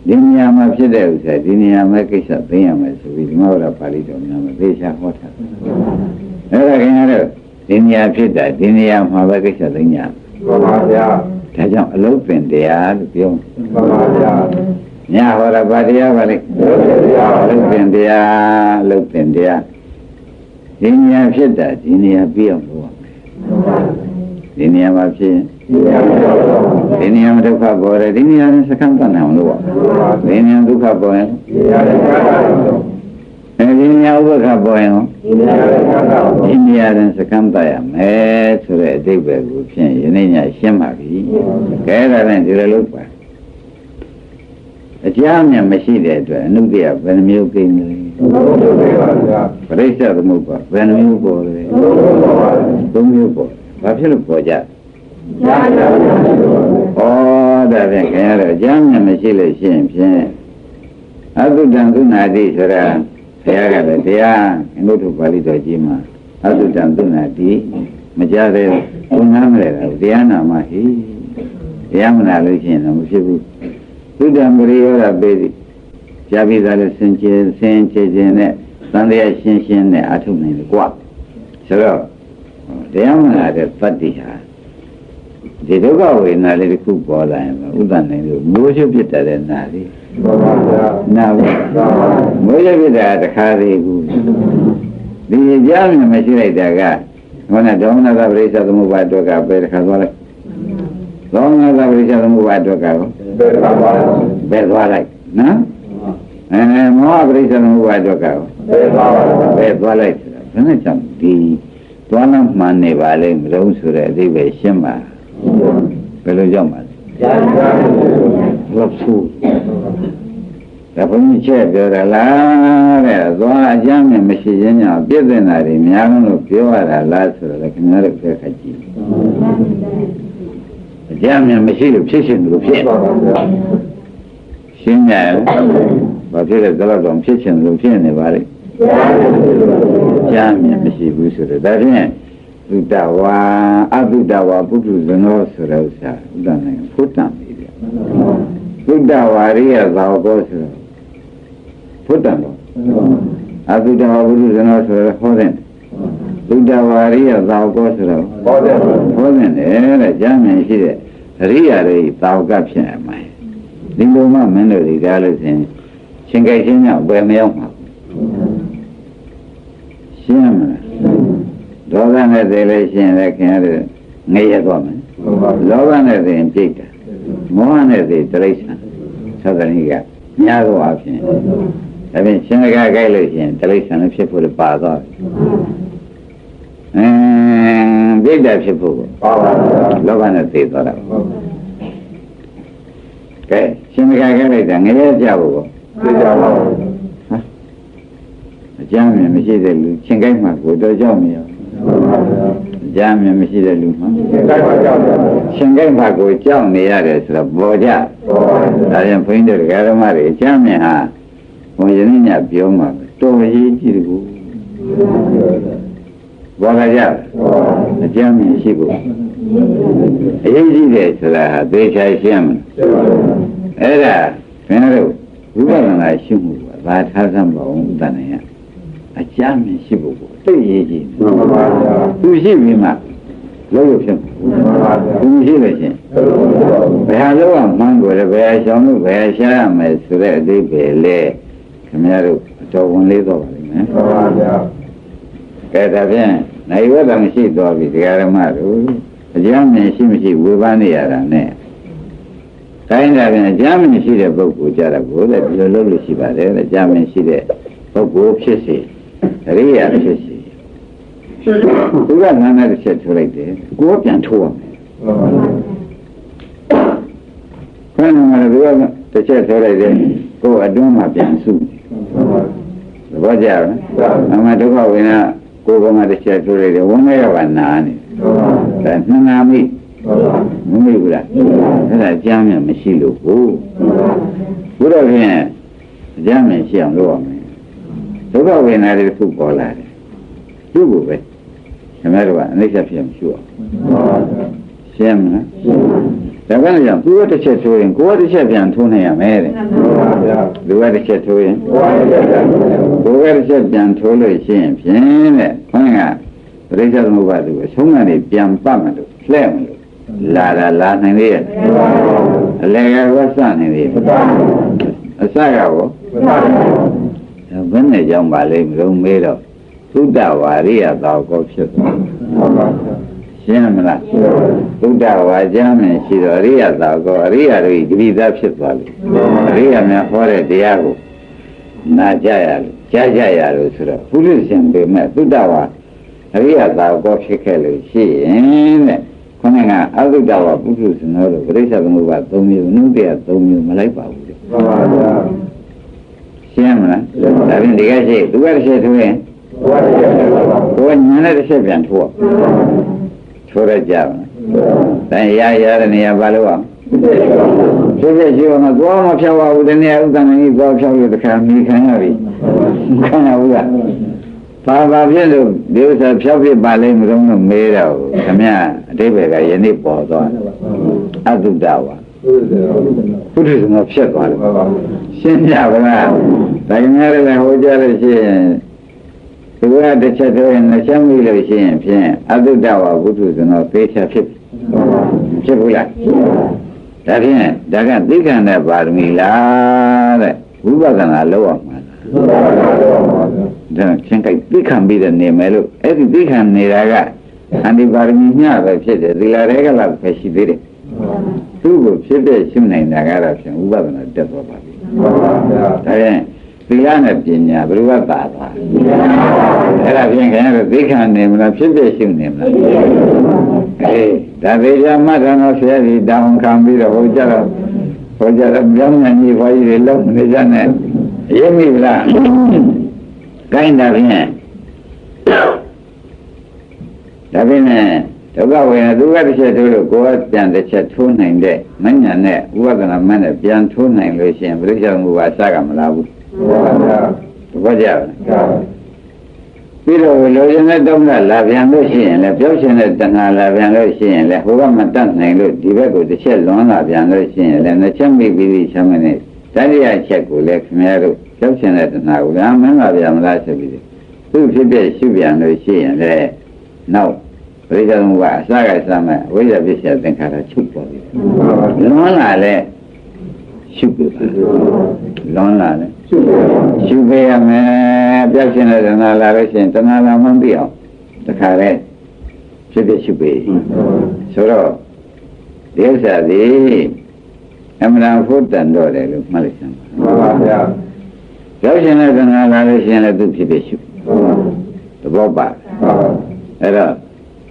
ဒီနေရာမှာဖြစ်တဲ့ဥစ္စာဒီနေရာမှာကိစ္စသိရမယ်ဆိုပြီးဒီမှာတော့ပါဠိတော်များမှာသေချာဟောထားတယ်အဲ့ဒါခင်ဗျားတို့ဒီနေရာဖြစ်တာဒီနေရာမှာပဲကိစ္စသိညာမှန်ပါဗျာဒါကြောင့်အလုံးပင်တရားလို့ပြောမှန်ပါဗျာညာဟောတာဗာတရားပါလေလုတ်ပင်တရားလုတ်ပင်တရားဒီနေရာဖြစ်တာဒီနေရာပြီးအောင်လုပ်ရမယ်ဒီနေရာမှာဖြစ်ဒီနေရာမှာဒုက္ခပေါ်တယ်ဒီနေရာနဲ့စကံတန်အောင်လုပ်ရဒီနေရာဒုက္ခပေါ်ရင်ဒီနေရာဥပ္ပခပေါ်ရင်ဒီနေရာနဲ့စကံတရမယ်ဆိုတဲ့အဓိပ္ပာယ်ကိုဖြင့်ယနေ့ညရှင်းပါပြီကဲဒါနဲ့ဒီလိုလုပ်ပါအကြမ်းနဲ့မရှိတဲ့အတွက်အနုတ္တရဘယ်နှမျိုးကိန်းလဲပရိစ္ဆေသမုပ္ပါဘယ်နှမျိုးပေါ်လဲသုံးမျိုးပေါ်ဘာဖြစ်လို့ပေါ်ကြဩဒါဖြင့်ခင်ဗျားတို့အကြမ်းနဲ့မရှိလို့ရှိရင်ဖြင့်အသုတံသုနာတိဆိုတာဘုရားကလည်းတရားအနုတ္တပါဠိတော်ကြီးမှာအသုတံသုနာတိမကြတဲ့ဘုရားမလဲတရားနာမှာဟိတရားမနာလို့ရှိရင်တော့မဖြစ်ဘူးသုတံပရိယောဂပေတိကြာပြီးသားလဲစင်ချင်းနဲ့သံတရားရှင်းနဲ့အထုနိုင်တယ်ကွာဆိုတော့တရားမနာတဲ့တတ္တိဟာဒီဒုက္ခဝေဒနာလေးတစ်ခုပေါ်လာရင်ဥဒ္ဒနိုင်လို့မျိုးရှုဖြစ်တဲ့နာလေးမှန်ပါဗျာနာပါမျိုးရှုဖြစ်တာတခါသေးဘူးဒီကြားမြင်မရှိလိုက်တာကခေါင်းဒေါမနကပရိစ္ဆေသမုပ္ပါဒုက္ခပဲတခါသွားလိုက်ဒေါမနကပရိစ္ဆေသမုပ္ပါဒုက္ခကိုဘယ်သွားလိုက်နော်မောဟပရိစ္ဆေသမုပ္ပါဒုက္ခကိုဘယ်သွားလိုက်ဆိုတာဘယ်နဲ့ကြောင့်ဒီသွားလို့မှန်နေပါလိမ့်မလို့ဆိုတဲ့အဓိပ္ပာယ်ရှင်းပါဘယ်လိုကြောင့်ပါလဲဟုတ်ဆိုဒါဘုန်းကြီးချက်ပြောရလားတဲ့သွားအကြမ်းနဲ့မရှိခြင်းကြောင့်ပြည့်စုံတာတွေများလို့ပြောရတာလားဆိုတော့ခင်ဗျားတို့ဖက်ခါကြည့်အကြမ်းနဲ့မရှိလို့ဖြစ်ရှင်လို့ဖြစ်ရှင်းတယ်ဘာဖြစ်လဲတော့တော့ဖြစ်ရှင်လို့ဖြစ်နေပါလေကြမ်းနဲ့မရှိဘူးဆိုတော့ဒါဖြင့်သုတဝါအသုတဝါပုထုဇနောဆိုတဲ့ဥစ္စာဥဒ္ဒနိုင်ဖုတ္တံပြီဗျသုတဝါရိယသာဝကောဆိုတော့ဖုတ္တံတော့အသုတဝါပုထုဇနောဆိုတော့ဟောတဲ့သုတဝါရိယသာဝကောဆိုတော့ဟောတဲ့တဲ့ကျမ်းမြင်ရှိတဲ့အရိယာတွေသာဝကဖြစ်ရမှာဒီလိုမှမင်းတို့ဒီကားလို့ရှင်ရှင်ကြိုက်ချင်းကြောင့်ဘယ်မရောက်မှာရှင်းမလားဒေါသနဲ့သိလို့ရှိရင်လည်းခင်ဗျားတို့ငရဲသွားမယ်လောဘနဲ့သိရင်ပြိတ္တာမောဟနဲ့သိတိရစ္ဆာန်သဒ္ဒနိကများသောအဖြစ် ဒါဖြင့်ရှင်ကကြိုက်လို့ရှိရင်တိရစ္ဆာန်လည်းဖြစ်ဖို့လည်းပါသွားပြိတ္တာဖြစ်ဖို့ ပါပါဗျာ လောဘနဲ့သိသွားတာ ဟုတ် ကဲရှင်ကကြိုက်လိုက်တာငရဲကြဖို့ သိကြပါဘူး အကြမ်းမြင်မရှိတဲ့လူရှင်ကြိုက်မှကိုတော့ကြောက်မရ ဟုတ်ပါဗျာ အကြမ်းမြင်မရှိတဲ့လူမှ တိုက်ပါကြောက်တယ် ရှင်ကြိုက်မှကိုကြောက်နေရတယ်ဆိုတော့ပေါ်ကြ ဟုတ်ပါဗျာ ဒါရင်ဘုန်းကြီးတို့ဓမ္မတွေအကြမ်းမြင်ဟာဘုံရင်းညပြောမှာတော်ရေးကြည့်တယ်ကိုဘောလာကြအကြမ်းမြင်ရှိဖို့အရေးကြီးတယ်ဆိုတာဟာသေချာရှင်းမယ်အဲ့ဒါခင်ဗျားတို့ဝိပဿနာရှုမှုကဘာထားစမ်းပါအောင်တန်နေရအကြမ်းမြင်ရှိဖို့ကိုသိရေးကြည့် ဟုတ်ပါဗျာ သူရှိပြီးမှလုံးလို့ဖြစ်မှာ ဟုတ်ပါဗျာ သူရှိလို့ရှင်ဘယ်ဟာလုံးဝမှန်းကိုလည်းဘယ်ဟာရှောင်လို့ဘယ်ဟာရှားရမယ်ဆိုတဲ့အသေးပဲလေခင်ဗျားတို့အတော်ဝင်လေးတော့ပါလိမ့်မယ် ဟုတ်ပါဗျာ ကဲဒါဖြင့်နိုင်ဝတ္တမရှိတော့ပြီတရားဓမ္မတို့အကြမ်းမြင်ရှိမရှိဝေဖန်နေရတာနဲ့တိုင်းဒါဖြင့်အကြမ်းမြင်ရှိတဲ့ပုဂ္ဂိုလ်ကြတာကိုလည်းဒီလိုလုပ်လို့ရှိပါတယ်အကြမ်းမြင်ရှိတဲ့ပုဂ္ဂိုလ်ဖြစ်စေအရိယာဖြစ်စေသူကနာနာတစ်ချက်ထိုးလိုက်တယ်ကိုယ်ပြန်ထိုးရမယ် ဟုတ်ပါဗျာ ခဏမှလည်းသူကတစ်ချက်ထိုးလိုက်တယ်ကိုယ်အတွင်းမှာပြန်စု ဟုတ်ပါဗျာ သဘောကျလားအမှဒုက္ခဝိနာကိုယ်ကမှတစ်ချက်ထိုးလိုက်တယ်ဝန်းထဲကနာနေ ဟုတ်ပါဗျာ ဒါနှစ်နာမိ ဟုတ်ပါ မမိဘူးလားအဲ့ဒါအကြမ်းမြမရှိလို့ကိုဘုရားဖြင့်အကြမ်းမရှိအောင်လုပ်ရမယ်ဒုက္ခဝိနာတွေခုပေါ်လာတယ်သူ့ကိုပဲခင်ဗျားတို့ကအနိစ္စဖြစ်အောင်ရှုအောင် ဟုတ်ပါဗျာ ရှင်းမလားဒါကလည်းကြောင့်သူကတစ်ချက်ထိုးရင်ကိုယ်ကတစ်ချက်ပြန်ထိုးနိုင်ရမယ်တဲ့ ဟုတ်ပါဗျာ သူကတစ်ချက်ထိုးရင် ဟုတ်ပါဗျာ ကိုယ်ကတစ်ချက်ပြန်ထိုးလို့ရှိရင်ဖြင့်တဲ့ခေါင်းကပရိစ္ဆေသမုပ္ပါဒ်ကိုအဆုံးကနေပြန်ပတ်မလို့လှဲ့မလို့လာတာလာနိုင်သေးရဲ့အလယ်ကဝတ်စနိုင်သေးရဲ့အစကရော ဟုတ်ပါဗျာ ဘယ်နဲ့ကြောင့်ပါလိမ့်မလို့မေးတော့သုတ္တဝါရိယသာကောဖြစ်သွား ဟုတ်ပါဗျာ ရှင်းမလားသုတ္တဝါကြမ်းမယ်ရှိတော့အရိယသာကောအရိယတို့ဒီပိသားဖြစ်သွားပြီအရိယများဟောတဲ့တရားကိုနာကြရလို့ကြားကြရလို့ဆိုတော့ဘုရားရှင်ပေမဲ့သုတ္တဝါအရိယသာကောဖြစ်ခဲ့လို့ရှိရင်တဲ့ခေါင်းကအသုတ္တဝါပုထုဇဉ်တို့ပရိစ္ဆေသမုပ္ပါဒ်၃မျိုးနုတ္တယ၃မျိုးမလိုက်ပါဘူးတဲ့ ဟုတ်ပါဗျာ ရှင်းမလားဒါဖြင့်ဒီကရှိသူကတစ်ချက်ထိုးရင် ဟုတ်ပါဗျာ ကိုယ်ညာနဲ့တစ်ချက်ပြန်ထိုးထိုးရကြပါတန်ရတဲ့နေရာဘာလို့အောင်ဖြစ်ဖြစ်ရှိအောင်တော့မဖြောက်ပါဘူးဒီနေ့ဥဒ္ဒနာကြီးတော့ဖြောက်ရတဲ့ခါမိခံရပြီခံရဘူးကဘာဖြစ်လို့ဒီဥစ္စာဖြောက်ဖြစ်ပါလိမ့်မလို့မေးတော့ခမအတိပ္ပယ်ကယနေ့ပေါ်သွားအတုဒ္ဒဝါဘုရားရှင်ကဖြစ်သွားတယ်ရှင်းကြပါလားဒါကြများလည်းဟောကြားလို့ရှိရင်သူကတစ်ချက်တည်းနဲ့ရှင်းပြီလို့ရှိရင်ဖြင့်အတုဒ္ဒဝါဘုရားရှင်ကသေချာဖြစ်ဘူးလားဒါဖြင့်ဒါကသိက္ခာနဲ့ပါရမီလားတဲ့ဝိပဿနာလောက်အောင်မှာဒါချင်းကြိုက်သိက္ခာပြီးတဲ့နေမယ်လို့အဲ့ဒီသိက္ခာနေတာကအန္တိပါရမီညပဲဖြစ်တယ်သီလရဲကလည်းပဲရှိသေးတယ်သူ့ကိုဖြစ်တဲ့ရှင်းနိုင်တာကတော့ဖြင့်ဝိပဿနာတက်သွားပါပြီဒါဖြင့်သီလနဲ့ပညာဘယ်လိုကသာသွားအဲ့ဒါဖြင့်ခင်ဗျားတို့သိက္ခာနေမလားဖြစ်တဲ့ရှင်းနေမလားအေးဒါပေကြမှတ်တော်ဆရာကြီးတောင်းခံပြီးတော့ဟောကြတော့မြောင်းမြန်ကြီးဘွားကြီးတွေလုံးနေကြနဲ့ရင်းမိလားကိုင်းတာဖြင့်ဒါဖြင့်ဒုက္ခဝေဒနာဒုက္ခတစ်ချက်ထိုးလို့ကိုယ်ကပြန်တစ်ချက်ထိုးနိုင်တဲ့မဉ္ဇဏ်နဲ့ဥပဒနာမနဲ့ပြန်ထိုးနိုင်လို့ရှိရင်ပြိဿမှုပါစကမလားဘူးဟုတ်ပါဗျာ သဘောကျလားပြီးတော့လိုချင်တဲ့တုံးကလာပြန်လို့ရှိရင်လည်းပြောချင်တဲ့တဏှာလာပြန်လို့ရှိရင်လည်းဟိုကမတတ်နိုင်လို့ဒီဘက်ကိုတစ်ချက်လွန်လာပြန်လို့ရှိရင်လည်းနှစ်ချက်မိပြီးချမ်းမနေတတိယချက်ကိုလည်းခင်ဗျားတို့ပြောချင်တဲ့တဏှာကိုလည်းမင်းလာပြန်မလားဆိုပြီးသူ့ဖြစ်ဖြစ်ရှုပြန်လို့ရှိရင်လည်းနောက်ပရိစ္ဆေသမုပ္ပါအစကစမဲ့ဝိဇ္ဇာပစ္စယသင်္ခါရချုပ်ပေါ်ပြီလွန်လာလဲရှုပြီလွန်လာလဲရှုပေးရမယ်ပြောက်ရှင်တဲ့တဏှာလာလို့ရှိရင်တဏှာလာမှမသိအောင်တခါလဲဖြစ်ဖြစ်ရှုပေးဆိုတော့ဒီဥစ္စာဒီ အမှန်တရားဖို့တန်တော့တယ်လို့မှတ်လိုက်စမ်းပါ မှန်ပါဗျာ ဒ ရောက်ရှင်တဲ့တဏှာလာလို့ရှင်လည်းသူဖြစ်ဖြစ်ရှုသဘောပါအဲ့တော့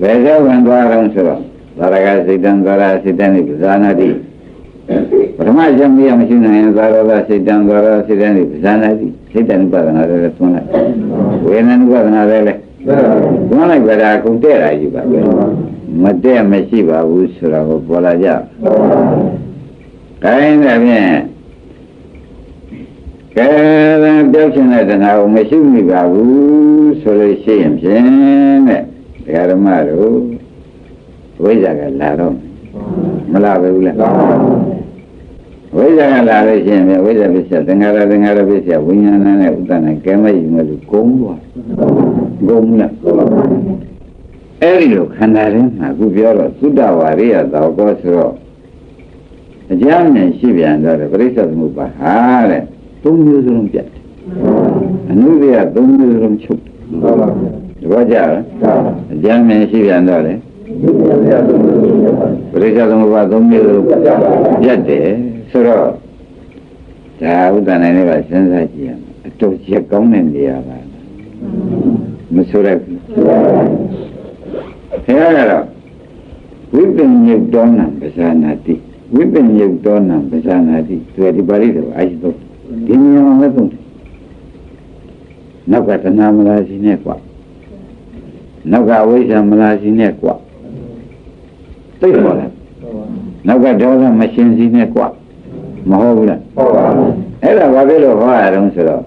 ဘယ်ကြောင့်သွားတော့ဆိုတော့သာရကစိတ်တံသာရစိတ်တံဒီပဇာနာတိပထမကျမ်းပြမရှိနိုင်ရင်သာရကစိတ်တံသာရစိတ်တံဒီပဇာနာတိစိတ်တံဥပဒနာလည်းသွန်းလိုက်ဝေဒနာဥပဒနာလည်းသွန်းလိုက်ကြတာကုန်တဲ့တာကြီးပါပဲမတဲ့မရှိပါဘူးဆိုတော့ပေါ်လာကြခိုင်းတယ်ဖြင့်ကဲပြောက်ရှင်တဲ့တဏှာကိုမရှိမိပါဘူးဆိုလို့ရှိရင်ဖြင့်တဲ့ဒကာဓမ္မတို့ဝိဇ္ဇာကလာတော့မလာဘူးလားဝိဇ္ဇာကလာလို့ရှိရင်ဝိဇ္ဇာပစ္စယသင်္ခါရပစ္စယဝိညာဏနဲ့ဥဒ္ဒနာကဲမယူမလို့ကုန်းသွားကုန်းလားအဲ့ဒီလိုခန္ဓာရင်းမှာအခုပြောတော့သုဒ္ဓဝါရိယသောကောဆိုတော့အကြမ်းဉာဏ်ရှိပြန်တော့ပရိစ္ဆေသမုပ္ပါဟာတဲ့သုံးမျိုးစလုံးပြတ်တယ်အနုတ္တိယသုံးမျိုးစလုံးချုပ်တယ်ဘောကြလားအကြမ်းဉာဏ်ရှိပြန်တော့လေပရိစ္ဆေသမုပ္ပါသုံးမျိုးစလုံးပြတ်တယ်ဆိုတော့ဒါဥဒ္ဒနာနဲ့ကစဉ်းစားကြည့်ရမယ်အတူချက်ကောင်းတဲ့နေရာပါမဆိုရဘူးခင်ဗျားကတော့ဝိပ္ပညုတ်တော်နံပဇာနာတိဝိပ္ပညုတ်တော်နံပဇာနာတိဒီပါဠိတော်အာရှိတော့ဒီနေရာမှာသုံးတယ်နောက်ကတဏှာမလာစီနဲ့ကွာနောက်ကဝိဇ္ဇာမလာစီနဲ့ကွာသိပါလားနောက်ကဒေါသမရှင်စီနဲ့ကွာမဟုတ်ဘူးလားဟုတ်ပါဘူးအဲ့ဒါဘာဖြစ်လို့ဟောရအောင်ဆိုတော့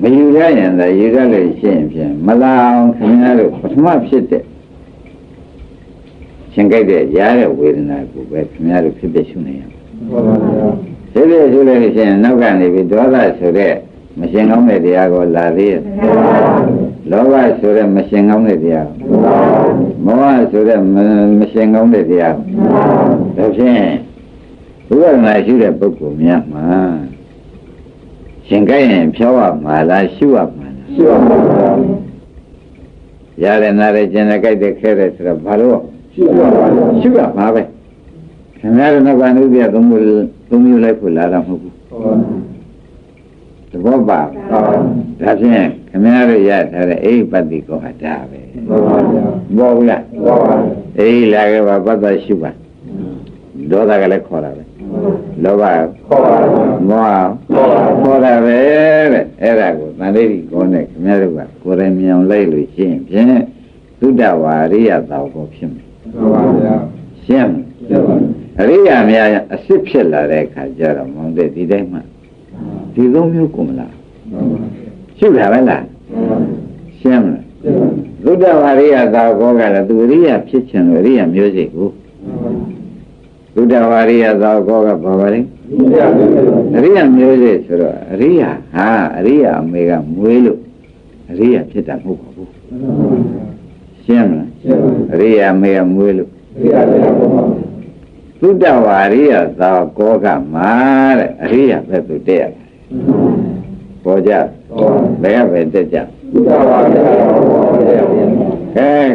မယူရရင်သာယူရလို့ရှိရင်ဖြင့်မလာအောင်ခင်ဗျားတို့ပထမဖြစ်တဲ့ရှင်ကြိုက်တဲ့ရားတဲ့ဝေဒနာကိုပဲခင်ဗျားတို့ဖြစ်ဖြစ်ရှုနေရမယ်ဟုတ်ပါဘူးဖြစ်ဖြစ်ရှုလို့ရှိရင်နောက်ကနေပြီးဒေါသဆိုတဲ့မရှင်ကောင်းတဲ့တရားကိုလာသေးရဲ့လောဘဆိုတဲ့မရှင်ကောင်းတဲ့တရားမောဟဆိုတဲ့မရှင်ကောင်းတဲ့တရားဒါဖြင့်ဘုရားနာရှုတဲ့ပုဂ္ဂိုလ်များမှာရှင်ကြိုက်ရင်ဖြောရမှာလားရှုရမှာလားရှုရမှာပါရတယ်နားတယ်ကျင်တယ်ကြိုက်တယ်ခဲတယ်ဆိုတော့ဘာလို့ရှုရမှာပဲခင်ဗျားတို့နောက်ကနေပြသုံးမျိုးလိုက်ဖို့လာတာမဟုတ်ဘူးသဘောပါဒါဖြင့်ခင်ဗျားတို့ရထားတဲ့အိပတ္တိကောအတာပဲဘောဘူးလားအေးလာခဲ့ပါပတ္တရှုပါဒေါသကလည်းခေါ်တာပဲလောဘခေါ်ပါမောဟခေါ်တာပဲတဲ့အဲ့ဒါကိုသန္တိကောနဲ့ခင်ဗျားတို့ကကိုယ်တိုင်မြောင်လိုက်လို့ရှိရင်ဖြင့်သုဒ္ဓဝါရိယသောကိုဖြစ်မယ်ဟုတ်ပါဗျာရှင်းအရိယာများအစ်စ်ဖြစ်လာတဲ့အခါကျတော့မောင်တဲ့ဒီတိုင်းမှဒီသုံးမျိုးကုန်မလားရှုတာပဲလားရှင်းမလားသုဒ္ဓဝါရိယသောကောကလည်းသူအရိယာဖြစ်ခြင်းလို့အရိယာမျိုးစိတ်ကိုသုဒ္ဓဝါရိယသောကောကဘာပါလဲအရိယာမျိုးစိတ်ဆိုတော့အရိယာဟာအရိယာအမေကမွေးလို့အရိယာဖြစ်တာမဟုတ်ပါဘူးရှင်းမလားအရိယာမေကမွေးလို့သုဒ္ဓဝါရိယသာကောကမှာတဲ့အရိယာပဲသူတက်ရပေါ်ကြဘယ်ကပဲတက်ကြသုဒ္ဓဝါရိယ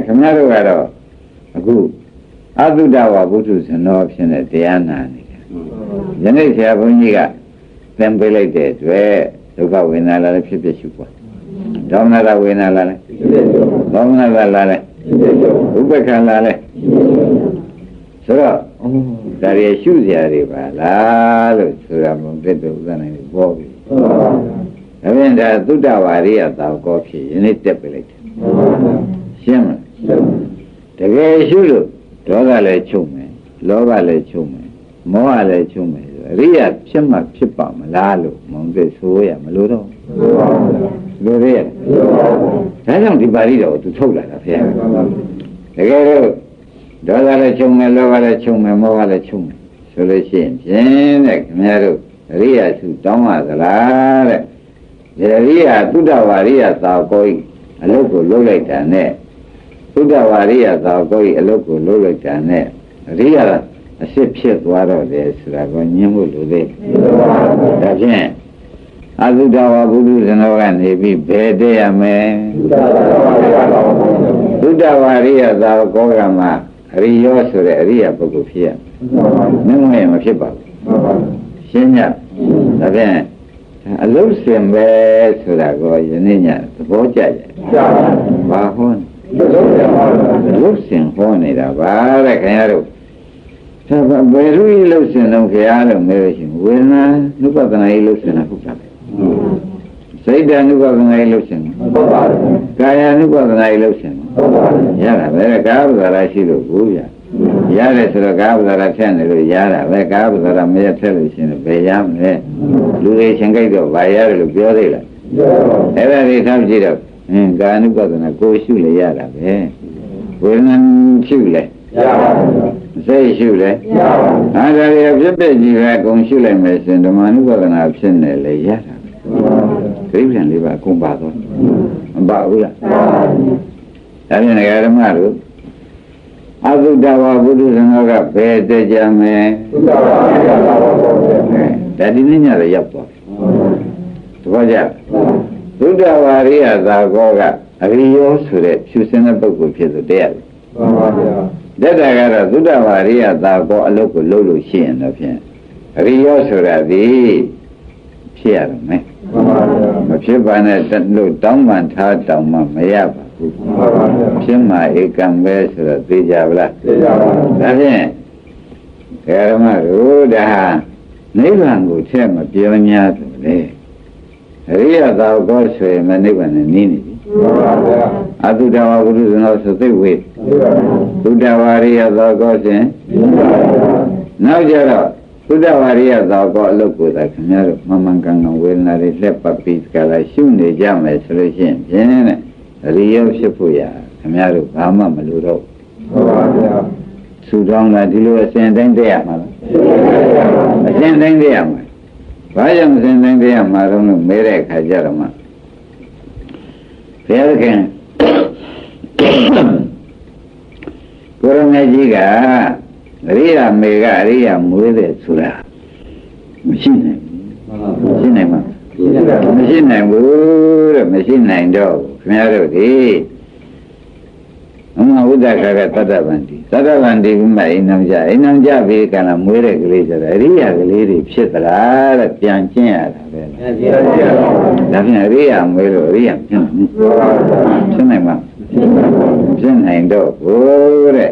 ခင်ဗျားတို့ကတော့အခုအသုဒ္ဓဝါဘုထုဇနောဖြစ်တဲ့တရားနာနေတယ်ယနေ့ဆရာဘုန်းကြီးကသင်ပေးလိုက်တဲ့အတွက်ဒုက္ခဝေဒနာလည်းဖြစ်ဖြစ်ရှုပွားဒေါမနဝေဒနာလည်းဒေါမနကလည်းဥပ္ပခါလည်းဆိုတော့ဒါရရှုစရာတွေပါလားလို့ဆိုတာမပြတ်တော့ဥဒ္ဒနာကိုပေါ်ပြီဒါပြန်ဒါသုဒ္ဓဝါရိယသာကောဖြစ်ယနေ့တက်ပြလိုက်တယ်ရှင်းမလားတကယ်ရှုလို့ဒေါသလည်းချုပ်မယ်လောဘလည်းချုပ်မယ်မောဟလည်းချုပ်မယ်ဆိုအရိယဖြစ်မှဖြစ်ပါမလားလို့မောင်ပြဆိုရမလို့တော့လိုရဒါကြောင့်ဒီပါဠိတော်ကိုသူထုတ်လာတာဖေတကယ်တော့ဒေါသလည်းချုပ်မယ်လောဘလည်းချုပ်မယ်မောဟလည်းချုပ်မယ်ဆိုလို့ရှိရင်ဖြင့်တဲ့ခင်ဗျားတို့အရိယာစုတောင်းရသလားတဲ့ဒီအရိယာသုဒ္ဓဝါရိယသာကောဤအလုတ်ကိုလုပ်လိုက်တာနဲ့သုဒ္ဓဝါရိယသာကောဤအလုတ်ကိုလုပ်လိုက်တာနဲ့အရိယာအစစ်ဖြစ်သွားတော့တယ်ဆိုတာကိုညင်းဖို့လိုသေးတယ်ဒါဖြင့်အသုဒ္ဓဝါဘုဒ္ဓဇနောကနေပြီးဘယ်တည်းရမလဲသုဒ္ဓဝါရိယသာကောကမှာအရိယောဆိုတဲ့အရိယာပုဂ္ဂိုလ်ဖြစ်ရမင်းမဖြစ်ပါဘူးရှင်းညဒါဖြင့် အလုံးစင်ပဲဆိုတာကိုယနေ့ညသဘောကျရဲ့ဘာဟောလုံးစင်ဟောနေတာပါတဲ့ခင်ဗျားတို့ဒါဘယ်လိုလုံးစင်တော့ခင်ဗျားတို့မေးလို့ရှိရင်ဝေဒနာနုပဒနာရေးလုံးစင်တာဟုတ်တာပဲစိတ်ဓာတ်နုပဒနာရေးလုံးစင်ဟုတ်ပါတယ်ကာယ ानु ပဒနာရေးလုံးစင်ဟုတ်ပါတယ်ရတာပဲကာယပဒနာရှိလို့ဘူးဗျာရတယ်ဆိုတော့ကာယပဒနာဖြတ်နေလို့ရတာပဲကာယပဒနာမရထက်လို့ရှိရင်ဘယ်ရမလဲလူတွေရှင်ကြိုက်တော့ဗာရတယ်လို့ပြောသေးလားအဲ့ဒါတွေထောက်ကြည့်တော့ကာယ ानु ပဒနာကိုရှုလေရတာပဲဝေဒနာရှုလေရပါဘူးစိတ်ရှုလေရပါဘူးအားဒါတွေဖြစ်ဖြစ်ကြည့်ပဲအကုန်ရှုလိုက်မယ်ဆိုရင်ဓမ္မ ानु ပဒနာဖြစ်နေလေရတာပဲသိပြန်လေးပါအကုန်ပါတော့မပါဘူးလားဒါပြန်ငယ်ဓမ္မတို့အသုဒ္ဓဝါဘုဒ္ဓဇံကဘယ်တကြမယ်သုဒ္ဓဝါဒါဒီနေ့ညတော့ရောက်သွားတပည့်ကြသုဒ္ဓဝါရိယသာကောကအရိယောဆိုတဲ့ဖြူစင်တဲ့ပုဂ္ဂိုလ်ဖြစ်သူတရားပဲမှန်ပါဗျာတက်တာကတော့သုဒ္ဓဝါရိယသာကောအလုပ်ကိုလုပ်လို့ရှိရင်တော့ဖြင့်အရိယောဆိုတာဒီဖြစ်ရတော့မယ်မှန်ပါဗျာမဖြစ်ပါနဲ့လို့တောင်းပန်ထားတောင်းမှမရပါဘူးမှန်ပါဗျာဖြစ်မှာဧကံပဲဆိုတော့သိကြပါလားသိကြပါဘူးဒါဖြင့်ဓမ္မတို့ဒါဟာနိဗ္ဗာန်ကိုထည့်မပြောညာဆိုလေအရိယသာကောဆိုရင်မနိဗ္ဗာန်နဲ့နီးနေပြီမှန်ပါဗျာအတုဒဝါဘုရုဇနောဆိုသိဝေသုဒ္ဓဝါရိယသာကောရှင်နောက်ကြတော့သုဒ္ဓဝါရိယသာကောအလုပ်ကိုသာခင်ဗျားတို့မမှန်ကန်ကန်ဝေဒနာတွေလက်ပတ်ပြီးကြလာရှုနေကြမယ်ဆိုလို့ရှိရင်ဖြင့်တဲ့အရိယဖြစ်ဖို့ရခင်ဗျားတို့ဘာမှမလိုတော့ဟုတ်ပါဗျာသူတော်လာဒီလိုအစဉ်တိုင်းတည်းရမှာလားအစဉ်တိုင်းတည်းရမှာဘာကြောင့်အစဉ်တိုင်းတည်းရမှာတော့လို့မဲတဲ့အခါကျတော့မှဘုရားခင်ကိုရမေကြီးကအရိယာမေကအရိယာမွေးတဲ့ဆိုတာမရှိနိုင်ဘူးမရှိနိုင်မှာမရှိနိုင်ဘူးတဲ့မရှိနိုင်တော့ခင်ဗျားတို့ဒီအမှဝိဒခါကသတ္တဗန္တိဘုမအိမ်နံကြပြီးကလာမွေးတဲ့ကလေးဆိုတာအရိယာကလေးတွေဖြစ်သလားတဲ့ပြန်ကျင့်ရတာပဲဒါဖြင့်အရိယာမွေးလို့အရိယာဖြစ်နိုင်မှာဖြစ်နိုင်တော့ဘိုးတဲ့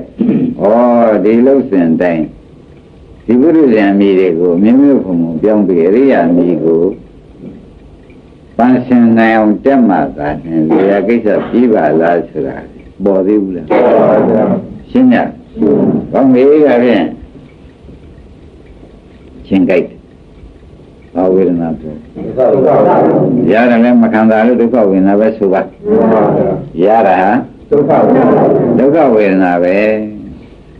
ဩဒီလို့စင်တိုင်းဒီပုရိသံမီတွေကိုမြင်းမျိုးဖုံဖုံပြောင်းပြီးအရိယာမီကိုပန်းစင်နိုင်အောင်တက်မှသာနဲ့ဒီရကိစ္စပြီးပါလားဆိုတာပေါ်သေးဘူးလားရှင်းညကောင်းပြီကဖြင့်ရှင်းကြိုက်ဘာဝေဒနာဆိုရတယ်လည်းမခံတာလို့ဒုက္ခဝေဒနာပဲဆိုပါရတာဟာဒုက္ခဝေဒနာပဲ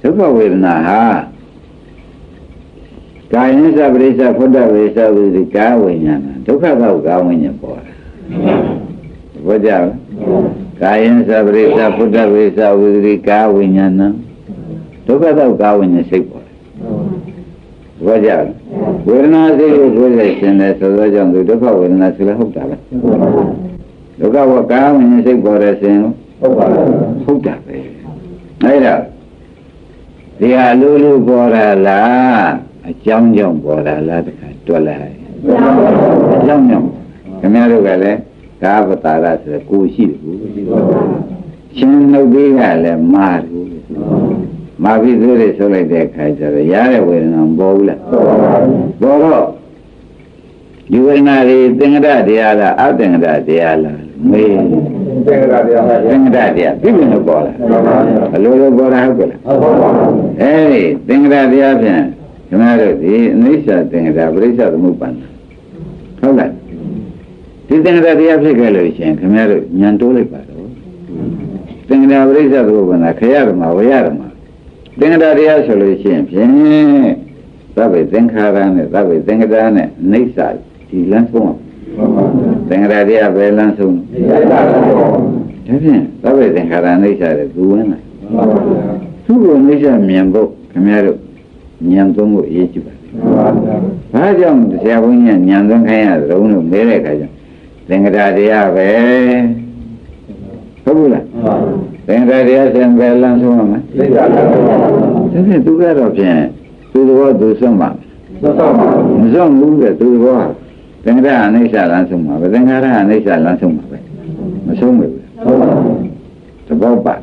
ဒုက္ခဝေဒနာဟာကာယင်းစပရိစ္ဆဖုဒ္ဓဝေသဝိသီကာဝိညာဏဒုက္ခသောကာဝိညာဉ်ပေါ်တာဘောကြလားကာယင်းစပရိစ္ဆဖုဒ္ဓဝေသဝိသီကာဝိညာဏဒုက္ခသောကာဝိညာဉ်စိတ်ပေါ်တယ်ဘောကြလားဝေဒနာစိတ်ကိုကိုယ်စိတ်ရှင်တယ်ဆိုတော့ကြောင့်သူဒုက္ခဝေဒနာဆိုလည်းဟုတ်တာပဲဒုက္ခဝကာဝိညာဉ်စိတ်ပေါ်တယ်ဆိုရင်ဟုတ်ပါဘူးဟုတ်တာပဲအဲ့ဒါဒီဟာလူလူပေါ်တာလားအကြောင်းကြောင့်ပေါ်တာလားတခါတွက်လိုက်အကြောင်းကြောင့်ခင်ဗျားတို့ကလည်းကာပတာရဆိုကိုရှိတယ်ကိုရှင်နှုတ်သေးကလည်းမာတယ်မာပြီးဆိုရဆိုလိုက်တဲ့အခါကျတော့ရတဲ့ဝေဒနာမပေါ်ဘူးလားပေါ်တော့ဒီဝေဒနာတွေသင်္ကတတရားလားအသင်္ကတတရားလားမေးသင်္ကတတရားပြည့်ပြည့်လို့ပေါ်လာဘယ်လိုလိုပေါ်တာဟုတ်ကလားအဲဒီသင်္ကတတရားဖြင့်ခင်ဗျားတို့ဒီအနိစ္စသင်္ကတပရိစ္ဆသမုပ္ပန္နဟုတ်လားဒီသင်္ကတတရားဖြစ်ခဲ့လို့ရှိရင်ခင်ဗျားတို့ဉာဏ်တိုးလိုက်ပါတော့သင်္ကတပရိစ္ဆသမုပ္ပန္နခရဓမ္မဝရဓမ္မသင်္ကတတရားဆိုလို့ရှိရင်ဖြင့်သဗ္ဗေသင်္ခါရနဲ့သဗ္ဗေသင်္ကတနဲ့အနိစ္စဒီလမ်းဆုံးသင်္ခါရတရားပဲလမ်းဆုံးဒါဖြင့်သဗ္ဗေသင်္ခါရအနိစ္စတဲ့သူဝင်လာသူ့ကိုအနိစ္စမြင်ဖို့ခင်ဗျားတို့ဉာဏ်သုံးဖို့အရေးကြီးပါတယ်ဘာကြောင့်ဆရာဘုန်းကြီးကဉာဏ်သုံးခိုင်းရသလဲလို့မေးတဲ့အခါကျသင်္ခါရတရားပဲဟုတ်ဘူးလားသင်္ခါရတရားဆိုရင်ပဲလမ်းဆုံးမှာသိပါလားဒါဖြင့်သူကတော့ဖြင့်သူ့ဘောသူဆုံးပါမဆုံးဘူးတဲ့သူ့ဘော သင်္ခါရအိဋ္ဌလမ်းဆုံးမှာပဲသင်္ခါရအိဋ္ဌလမ်းဆုံးမှာပဲမဆုံးဘူးသဘောပါ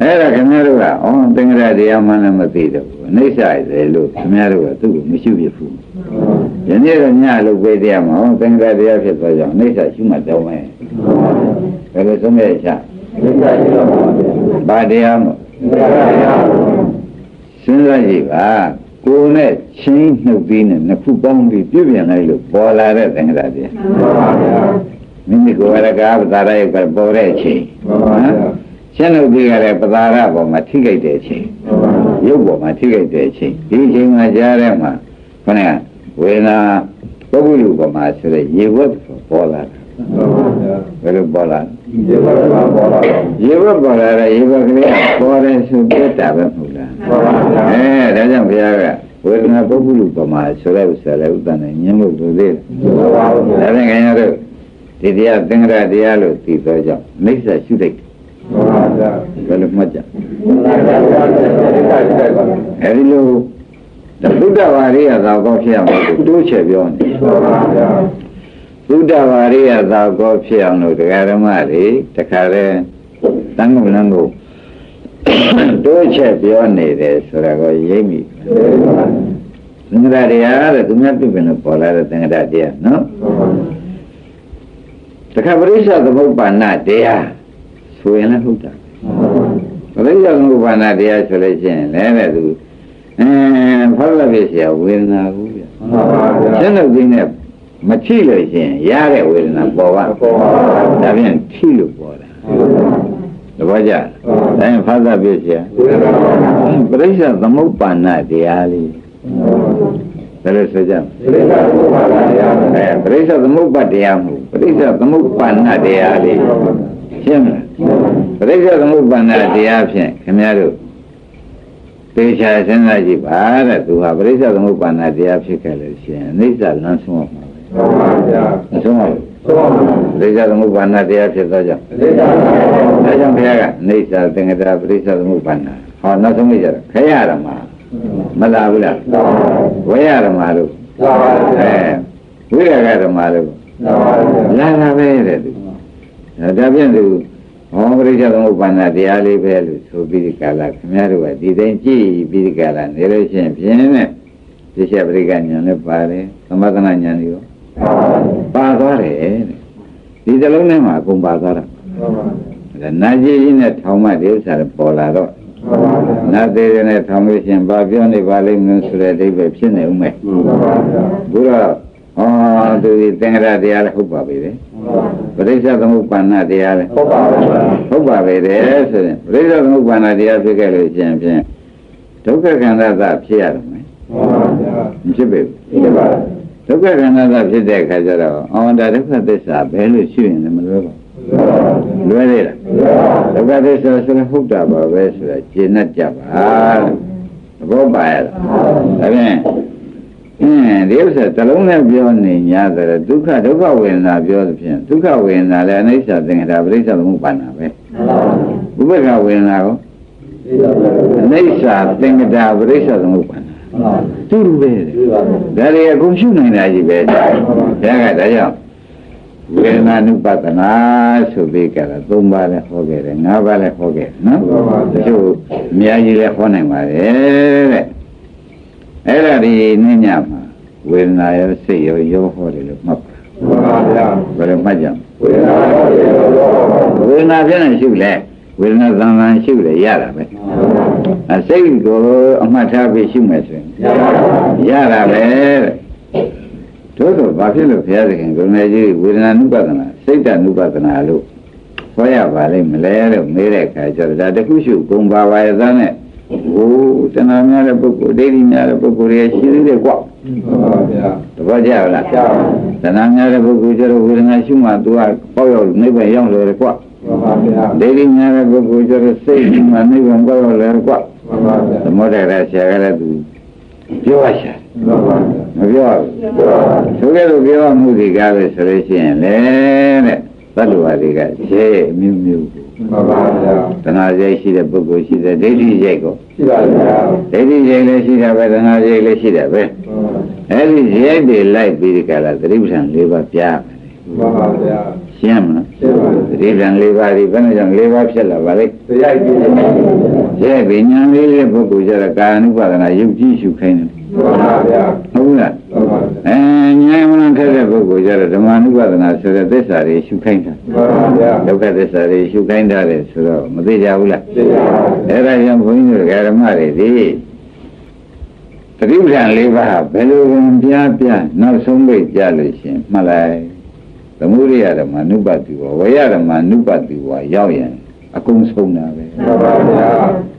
အဲ့ဒါခင်ဗျားတို့ကအော်သင်္ခါရတရားမှလည်းမသိတော့ဘူးအိဋ္ဌရဲ့လို့ခင်ဗျားတို့ကသူ့ကိုမရှိပြဘူးယနေ့တော့ညလို့ပြေးတရားမှာသင်္ခါရတရားဖြစ်သွားကြအောင်အိဋ္ဌရှုမှတ်တော့မယ်ဘယ်လိုဆုံးရချဘာတရားမို့စဉ်းစားကြည့်ပါကိုယ်နဲ့ချင်းနှုတ်ပြီးနဲ့နှစ်ခုပေါင်းပြီးပြုပြင်လိုက်လို့ပေါ်လာတဲ့သင်္ခါရတရားမိမိကိုယ်ရကားပသာရရဲ့ပေါ်တဲ့အချိန်ချင်းနှုတ်ပြီးရတဲ့ပသာရပေါ်မှာထိခိုက်တဲ့အချိန်ရုပ်ပေါ်မှာထိခိုက်တဲ့အချိန်ဒီအချိန်မှာကြားထဲမှာခဏဝေဒနာပုဂ္ဂိုလ်ပေါ်မှာဆိုတဲ့ရေဝတ်ပေါ်လာတာဘယ်လိုပေါ်လာရေဝတ်ပေါ်လာတဲ့ရေဝတ်ကလေးပေါ်တယ်ဆိုပြတ်တာပဲမဟုတ်လားဒါကြောင့်ဘုရားကဝေဒနာပုဂ္ဂိုလ်ပေါ်မှာဆိုတဲ့ဥစ္စာလည်းဥဒ္ဒနာညှင်းလို့ဆိုသေးတယ်ဒါနဲ့ခင်ဗျားတို့ဒီတရားသင်္ခါရတရားလို့သိသောကြောင့်မိစ္ဆာရှုလိုက်ဘယ်လိုမှတ်ကြအဲဒီလိုဘုဒ္ဓဝါရိယသာကောဖြစ်အောင်တိုးချဲ့ပြောနေဘုဒ္ဓဝါရိယသာကောဖြစ်အောင်လို့တရားဓမ္မတွေတခါတည်းတန်ကုန်လန်းကိုတိုးချဲ့ပြောနေတယ်ဆိုတာကိုရိပ်မိသင်္ခါရတရားတဲ့သူများပြပင်လို့ပေါ်လာတဲ့သင်္ခါရတရားနော်တခါပရိစ္ဆသမုပ္ပါဏတရားဆိုရင်လည်းဟုတ်တာပရိစ္ဆသမုပ္ပါဏတရားဆိုလို့ရှိရင်လည်းတဲ့သူဖောက်လက်ဖြစ်เสียဝေဒနာကိုပြရှင်းလို့ဒီနဲ့မချိလို့ရှိရင်ရတဲ့ဝေဒနာပေါ်ပါဒါဖြင့်ချိလို့ပေါ်တာတပည့်ကြဒါရင်ဖောက်လက်ဖြစ်เสียပရိစ္ဆသမုပ္ပါဏတရားလေးဘယ်လိုဆိုကြပရိစ္ဆသမုပ္ပါတရားမဟုတ်ပရိစ္ဆသမုပ္ပါဏတရားလေးရှင်းမလားပရိစ္ဆသမုပ္ပါဏတရားဖြင့်ခင်ဗျားတို့ပေချာစဉ်းစားကြည့်ပါတဲ့သူဟာပရိစ္ဆသမုပ္ပါဏတရားဖြစ်ခဲ့လို့ရှိရင်အိဋ္ဌလမ်းဆုံးမှာပဲမှန်ပါဗျာမဆုံးပါဘူးပရိစ္ဆသမုပ္ပါဏတရားဖြစ်သောကြောင့်ဒါကြောင့်ဘုရားကအိဋ္ဌသင်္ကတာပရိစ္ဆသမုပ္ပါဏဟောနောက်ဆုံးကြတော့ခရရမမလာဘူးလားဝေရဓမ္မလို့ဝိရကဓမ္မလို့လာလာပဲတဲ့သူဒါဖြင့်သူဟောပရိစ္ဆသမုပ္ပါဏတရားလေးပဲလို့ဆိုပြီးဒီကာလခင်ဗျားတို့ကဒီတိုင်းကြည့်ပြီးဒီကာလနေလို့ရှိရင်ဖြင့်နဲ့သိချပရိက္ခဉာဏ်လည်းပါတယ်သမထနာဉာဏ်တွေရောပါသွားတယ်ဒီသလုံးထဲမှာအကုန်ပါသွားတာဒါနာကြည့်ကြီးနဲ့ထောင်မှဒီဥစ္စာပေါ်လာတော့နာသေးတယ်နဲ့ထောင်လို့ရှိရင်ဘာပြောနေပါလိမ့်မလို့ဆိုတဲ့အဓိပ္ပာယ်ဖြစ်နေဦးမယ်ဘုရားဟောသူဒီသင်္ခါရတရားလည်းဟုတ်ပါပြီလေပရိစ္ဆသမုပ္ပါဏတရားလည်းဟုတ်ပါပဲတဲ့ဆိုရင်ပရိစ္ဆသမုပ္ပါဏတရားဖြစ်ခဲ့လို့ရှိရင်ဖြင့်ဒုက္ခခန္ဓာသဖြစ်ရတော့မယ်မဖြစ်ပေဘူးဒုက္ခခန္ဓာသဖြစ်တဲ့အခါကျတော့အဝန္တဒုက္ခသစ္စာဘယ်လိုရှိရင်လည်းမလွယ်ပါဘူးလွယ်သေးလားဒုက္ခသစ္စာဆိုရင်ဟုတ်တာပါပဲဆိုတာရှင်းတတ်ကြပါသဘောပါရလားဒါဖြင့်ဒီဥစ္စာတလုံးနဲ့ပြောနေ냐ဆိုတော့ဒုက္ခဝေဒနာပြောသဖြင့်ဒုက္ခဝေဒနာလည်းအနိစ္စသင်္ခါရပရိစ္ဆသမုပ္ပါဏပဲဥပ္ပခဝေဒနာကိုအနိစ္စသင်္ခါရပရိစ္ဆသမုပ္ပါဏတူတူပဲဒါတွေအကုန်ရှုနိုင်တာကြီးပဲဒါကဒါကြောင့်ဝေဒနာနုပဒနာဆိုပြီးကြတာ၃ပါးလည်းဟောခဲ့တယ်၅ပါးလည်းဟောခဲ့နော်တချို့အများကြီးလည်းဟောနိုင်ပါတယ်တဲ့အဲ့ဒါဒီနေ့ညမှာဝေဒနာရောစိတ်ရောဟောတယ်လို့မှတ်ပါဗျာဘယ်လိုမှတ်ကြဝေဒနာဖြစ်နေရှုလဲဝေဒနာသံသံရှုလဲရတာပဲစိတ်ကိုအမှတ်ထားပြီးရှုမယ်ဆိုရင်ရတာပဲတို့တော့ဘာဖြစ်လို့ဘုရားသခင်ကိုယ်နဲ့ကြီးဝေဒနာနုပဒနာစိတ်တနုပဒနာလို့ဟောရပါလိမ့်မလဲလို့မေးတဲ့အခါကျတော့ဒါတခုရှုကုန်ပါပါရဲ့သားနဲ့ဟိုတဏှာများတဲ့ပုဂ္ဂိုလ်ဒိဋ္ဌိများတဲ့ပုဂ္ဂိုလ်တွေရှိသေးတယ်ကွာမှန်ပါဗျာတပည့်ကြလားတဏှာများတဲ့ပုဂ္ဂိုလ်ကျတော့ဝေဒနာရှုမှသူကပေါ့ရောက်နိဗ္ဗာန်ရောက်လို့ကွာမှန်ပါဗျာဒိဋ္ဌိများတဲ့ပုဂ္ဂိုလ်ကျတော့စိတ်မှနိဗ္ဗာန်ပေါ့ရောက်လို့ကွာမှန်ပါဗျာသမုဒ္ဒရာဆရာကလည်းသူပြောရရှာမှန်ပါဗျာမပြောဘူးဆိုကြလို့ပြောမှုဒီကားပဲဆိုလို့ရှိရင်လေတဲ့သတ္တဝါတွေကရှဲမျိုးမျိုးမှန်ပါဗျာတဏှာစိတ်ရှိတဲ့ပုဂ္ဂိုလ်ရှိတဲ့ဒိဋ္ဌိစိတ်ကိုရှိပါဗျာဒိဋ္ဌိစိတ်လည်းရှိတာပဲတဏှာစိတ်လည်းရှိတာပဲ အဲ့ဒီရိုက်တွေလိုက်ပြီးဒီကလာသတိပဋ္ဌာန်၄ပါးပြမယ် မှန်ပါဗျာ ရှင်းမလား ရှင်းပါပြီ သတိပဋ္ဌာန်၄ပါးဒီဘယ်နဲ့ကြောင့်၄ပါးဖြစ်လာပါလိမ့် တရားကြည့်ပါ ရဲ့ပညာလေးတဲ့ပုဂ္ဂိုလ်ကျတော့ကာယ ानु ပါဒနာယုတ်ကြည်ရှုခိုင်းတယ် မှန်ပါဗျာ ဟုတ်လား မှန်ပါဗျာ ဉာဏ်မလန်းထက်တဲ့ပုဂ္ဂိုလ်ကျတော့ဓမ္မ ानु ပါဒနာဆိုတဲ့သစ္စာတွေရှုခိုင်းတာ မှန်ပါဗျာ ဒုက္ခသစ္စာတွေရှုခိုင်းတာလေဆိုတော့မသိကြဘူးလား သိပါပါ အဲ့ဒါကြောင့်ဘုန်းကြီးတို့ဓမ္မတွေဒီသတိပဋ္ဌာန်၄ပါးဘယ်လိုဝင်ပြပြနောက်ဆုံးပိတ်ကြလို့ရှင်မှတ်လိုက်သမုဒိယဓမ္မ ानु ပါတိဝဝေယဓမ္မ ानु ပါတိဝရောက်ရင်အကုန်ဆုံးတာပဲ မှန်ပါဗျာ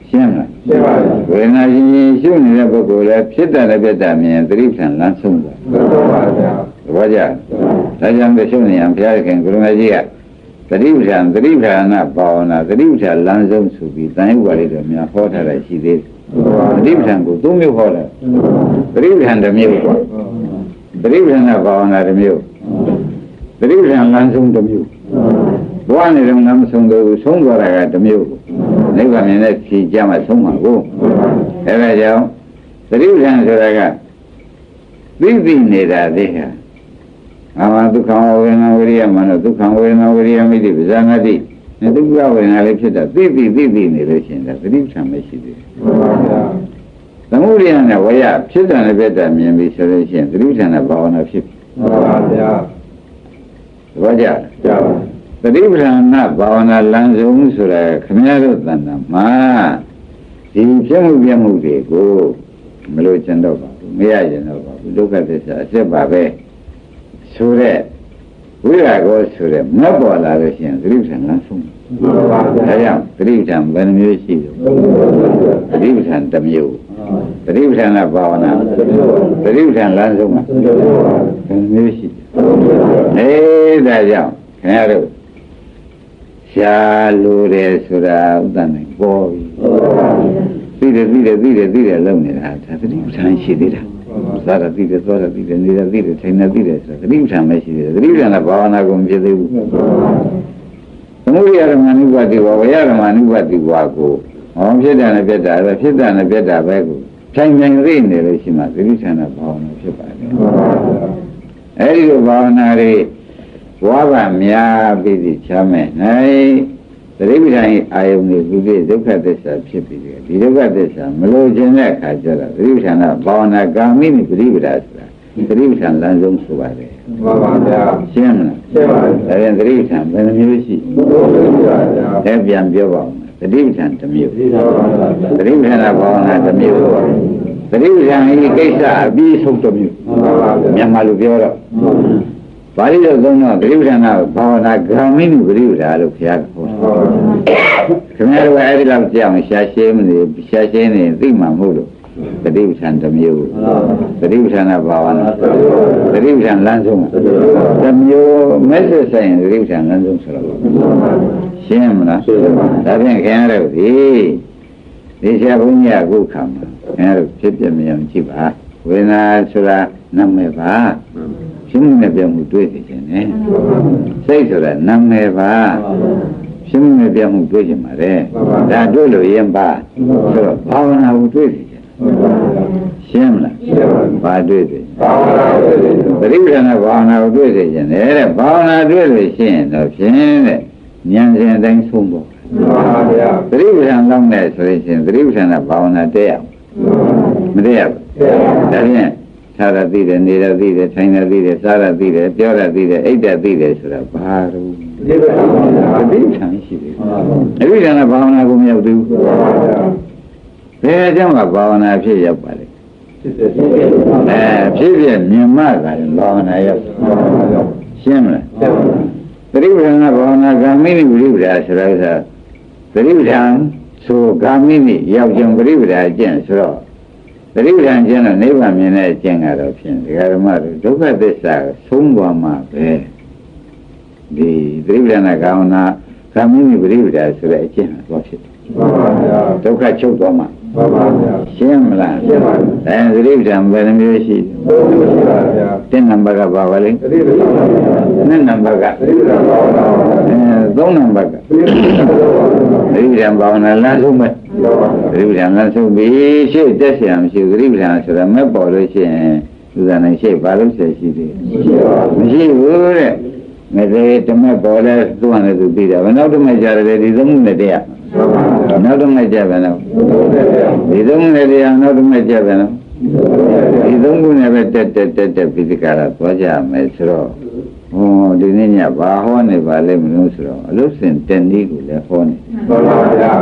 ရှင်းမလား ရှင်းပါပြီ ဝေဒနာရှင်ရှုနေတဲ့ပုဂ္ဂိုလ်လည်းဖြစ်တာလည်းပြတ်တာမြင်သတိပဋ္ဌာန်လမ်းဆုံးတာ မှန်ပါဗျာ သဘောကျဒါကြောင့်ရှုနေရင်ဘုရားခင်ကိုရမကြီးကသတိပဋ္ဌာန်သတိပဋ္ဌာနာဘာဝနာသတိပဋ္ဌာန်လမ်းဆုံးဆိုပြီးတန်ရုပ်ပါဠိတော်များဟောထားတာရှိသေးတယ်သတိပဋ္ဌာန်ကို၃မျိုးဟောတယ်သတိပဋ္ဌာန်တစ်မျိုးပေါ့သတိပဋ္ဌာန်ဘာဝနာတစ်မျိုးသတိပဋ္ဌာန်လမ်းဆုံးတစ်မျိုးဘဝနဲ့တော့လမ်းမဆုံးဘူးဆုံးသွားတာကတစ်မျိုးနိဗ္ဗာန်မြင်တဲ့ဖြေကြမှာဆုံးမှာကိုအဲဒါကြောင့်သတိပဋ္ဌာန်ဆိုတာကသိသိနေတာတဲ့ဟာအာမဒုက္ခဝေဒနာဝိရိယမနောဒုက္ခဝေဒနာဝိရိယမိတိပဇာနာတိဒုက္ခဝေဒနာလေးဖြစ်တာသိသိနေလို့ရှိရင်ဒါသတိပဋ္ဌာန်မရှိသေးဘူး မှန်ပါဗျာ သမုဒိယနဲ့ဝေယဖြစ်တာနဲ့ပြတ်တာမြင်ပြီးဆိုလို့ရှိရင်သတိပဋ္ဌာန်နဲ့ဘာဝနာဖြစ်ပြီ မှန်ပါဗျာ သဘောကျလား ကြားပါ သတိပဋ္ဌာန်နဲ့ဘာဝနာလမ်းဆုံးဆိုတာခင်ဗျားတို့တဏ္ဍာမှာဒီဖြစ်မှုပြမှုတွေကိုမလို့ကျင်တော့ပါဘူးမရကျင်တော့ပါဘူးဒုက္ခသစ္စာအစစ်ပါပဲဆိုတဲ့ဝိရာကောဆိုတဲ့မတ်ပေါ်လာလို့ရှိရင်သတိပဋ္ဌာန်လမ်းဆုံး မှန်ပါဗျာ ဒါကြောင့်သတိပဋ္ဌာန်ဘယ်နှမျိုးရှိလဲသတိပဋ္ဌာန်တစ်မျိုးသတိပဋ္ဌာန်နဲ့ဘာဝနာသတိပဋ္ဌာန်လမ်းဆုံးမှာဘယ်နှမျိုးရှိလဲဒါကြောင့်ခင်ဗျားတို့ရှားလို့တယ်ဆိုတာဥဒ္ဒနိုင်ပေါ်ပြီသိတယ်လုံနေတာဒါသတိပဋ္ဌာန်ရှိသေးတာသာရသိတယ်သောရသိတယ်နေရသိတယ်ထိုင်နေသိတယ်ဆိုတာသတိပဋ္ဌာန်မရှိသေးဘူးသတိပဋ္ဌာန်နဲ့ဘာဝနာကိုမဖြစ်သေးဘူးသမုဒိယဓမ္မ ानु ပါတိဝဝေယဓမ္မ ानु ပါတိဝကိုဟောဖြစ်တာနဲ့ပြတ်တာပဲဖြစ်တာနဲ့ပြတ်တာပဲကိုဖြိုင်သိနေလို့ရှိမှသတိပဋ္ဌာန်နဲ့ဘာဝနာဖြစ်ပါတယ်အဲဒီလိုဘာဝနာတွေဝါကများပြီးဒီချမ်းမဲ့နိုင်သတိပဋ္ဌာန်အာယုန်တွေပြီးဒုက္ခသစ္စာဖြစ်ပြီးတယ်ဒီဒုက္ခသစ္စာမလို့ခြင်းတဲ့အခါကျတော့သတိပဋ္ဌာန်ကဘာဝနာကာမိနိပရိပဒါဆိုတာသတိပဋ္ဌာန်လမ်းဆုံးဆိုပါတယ် မှန်ပါဗျာ ရှင်းမလား ရှင်းပါပြီ ဒါရင်သတိပဋ္ဌာန်ဘယ်နှမျိုးရှိ ဘုရားဗျာ လဲပြန်ပြောပါဦးသတိပဋ္ဌာန်တစ်မျိုး ဒီတော့ပါဗျာ သတိပဋ္ဌာန်ဘာဝနာတစ်မျိုးသတိပဋ္ဌာန်ဤကိစ္စအပြီးဆုံးတစ်မျိုး မှန်ပါဗျာ မြန်မာလူပြောတော့ပါဠိတော်သုံးတော့သတိပဋ္ဌာန်ဘာဝနာဂာမိနိပရိပဒါလို့ဘုရားကဟောခင်ဗျားတို့အဲ့ဒီလောက်ကြောင်ရှာရှင်းနေသိမှမဟုတ်လို့သတိပဋ္ဌာန်တစ်မျိုးသတိပဋ္ဌာန်ဘာဝနာသတိပဋ္ဌာန်လမ်းဆုံးတစ်မျိုးမဲ့ဆက်ဆိုင်သတိပဋ္ဌာန်လမ်းဆုံးဆိုတော့ရှင်းမလားဒါဖြင့်ခင်ဗျားတို့ဒီဆရာဘုန်းကြီးကအခုခါမှာခင်ဗျားတို့ဖြစ်ပြမြင်ကြည့်ပါဝေဒနာဆိုတာနာမည်ပါဖြစ်မှုနဲ့ပြောင်းမှုတွေ့နေခြင်းနဲ့စိတ်ဆိုတာနာမည်ပါဖြစ်မှုနဲ့ပြောင်းမှုတွေ့ခြင်းပါလေဒါတွေ့လို့ရင်ပါဆိုတော့ဘာဝနာကိုတွေ့နေခြင်းရှင်းမလားဘာတွေ့နေ ဘာဝနာတွေ့တယ် ပရိပဒနာဘာဝနာကိုတွေ့နေခြင်းတဲ့ဘာဝနာတွေ့လို့ရှိရင်တော့ဖြင့်တဲ့ဉာဏ်စဉ်အတိုင်းဆုံးပေါ့ မှန်ပါဗျာ ပရိပဒနာလောက်နဲ့ဆိုရင်ပရိပဒနာဘာဝနာတက်အောင်မတက်ရဘူးဒါဖြင့်သာရသိတယ်နေရသိတယ်ထိုင်ရသိတယ်စားရသိတယ်ပြောရသိတယ်အိတ်ရသိတယ်ဆိုတာဘာလို့ ဒီလိုပါဗျာ အတိအကျရှိတယ်အတိအကျဘာဝနာကိုမရောက်သေးဘူး မှန်ပါဗျာ ဘယ်အကြောင်းကဘာဝနာဖြစ်ရောက်ပါလဲ ဖြစ်တယ်ဖြစ်တယ်မှန်ပါဗျာ ဖြစ်မြင်မှသာဘာဝနာရောက်ရှင်းမလား ရှင်းပါ သတိပဋ္ဌာန်ဘာဝနာဂာမိနိပရိပဒါဆိုတာကသတိပဋ္ဌာန်ဆိုဂာမိနိရောက်ခြင်းပရိပဒါကျင့်ဆိုတော့သတိပဋ္ဌာန်ကျင့်တော့နိဗ္ဗာန်မြင်တဲ့အကျင့်ကတော့ဖြင့်ဒကာဓမ္မတို့ဒုက္ခသစ္စာဆုံးသွားမှာပဲဒီသတိပဋ္ဌာန်ဂာဝနာဂာမိနိပရိပဒါဆိုတဲ့အကျင့်တော့ဖြစ်တယ် မှန်ပါဗျာ ဒုက္ခချုပ်သွားမှာ မှန်ပါဗျာ ရှင်းမလား ရှင်းပါပြီ သတိပဋ္ဌာန်ဘယ်နှမျိုးရှိ ဘုရားရှိပါဗျာ တစ်နံပါတ်ကဘာပါလဲ သတိပဋ္ဌာန်ပါဗျာ နှစ်နံပါတ်က သတိပဋ္ဌာန်ပါဗျာ သုံးနံပါတ်က သတိပဋ္ဌာန်ပါဗျာ သတိပဋ္ဌာန်ဘာဝနာလမ်းဆုံးမဲ့သတိပဋ္ဌာန်လမ်းဆုံးပြီးရှေ့တက်เสียမရှိသတိပဋ္ဌာန်ဆိုတာမဲ့ပေါ်လို့ရှိရင် သူကလည်းရှိဘာလို့ဆက်ရှိသေး ရှိပါဘူး မရှိဘူးတဲ့မသေးတမက်ပေါ်လဲသူ့ဟာနဲ့သူပြီးတာဘယ်နောက်တမက်ကြတယ်ဒီသုံးမှုနဲ့တရား မှန်ပါဗျာ နောက်တမက်ကြပဲနော်ဒီသုံးမှုနဲ့တရားနောက်တမက်ကြပဲနော်ဒီသုံးခုနဲ့ပဲတက်ပိဋကရာသွားကြမယ်ဆိုတော့ဟောဒီနေ့ညဘာဟောနေပါလိမ့်မလို့ဆိုတော့အလို့စင်တက်နည်းကိုလည်းဟောနေ မှန်ပါဗျာ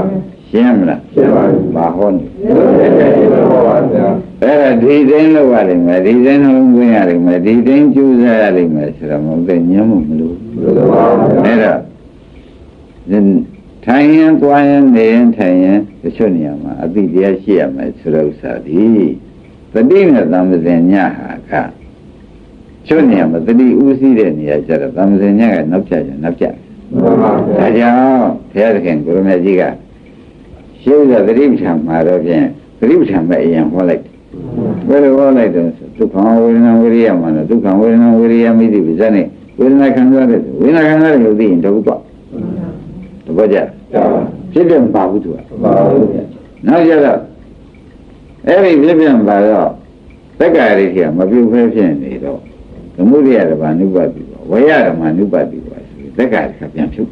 ရှင်းမလား ရှင်းပါပြီ ဘာဟောနေ ဟောပါဗျာ အဲ့ဒါဒီတိုင်းလောက်ရလိမ့်မယ်ဒီတိုင်းလုံးသွင်းရလိမ့်မယ်ဒီတိုင်းကျူးစားရလိမ့်မယ်ဆိုတော့မဟုတ်တဲ့ညံ့မှုမလို့ မှန်ပါဗျာ အဲ့တော့ထိုင်ရင်သွားရင်နေရင်ထိုင်ရင်တချို့နေရာမှာအတိတရားရှိရမယ်ဆိုတဲ့ဥစ္စာဒီတတိနဲ့သံသင်ညဟာကချို့နေရာမှာတတိဥသိတဲ့နေရာကျတော့သံသင်ညကနောက်ကျရင်နောက်ကျ မှန်ပါဗျာ ဒါကြောင့်ဘုရားသခင်ကိုရမေကြီးကရှင်းတဲ့သတိပဋ္ဌာန်မှာတော့ဖြင့်သတိပဋ္ဌာန်ပဲအရင်ဟောလိုက်ဘယ်လိုဟောလိုက်တော့ဒုက္ခဝေဒနာဝိရိယမှာတော့ဒုက္ခဝေဒနာဝိရိယမိတိပိဇ္ဇနဲ့ဝေဒနာခံစားတဲ့ဝေဒနာခံစားတဲ့လို့သိရင်တော့ပေါ့တပည့်ကြဖြစ်တယ်မပါဘူးသူက မှန်ပါဗျာ နောက်ကြတော့အဲ့ဒီဖြစ်ပြန်ပါတော့သက္ကာရိကမပြုတ်ဖဲဖြစ်နေတော့သမုဒိယဓမ္မနုပတိပါဝေယဓမ္မနုပတိပါဆိုသက္ကာရိကပြန်ဖြုတ်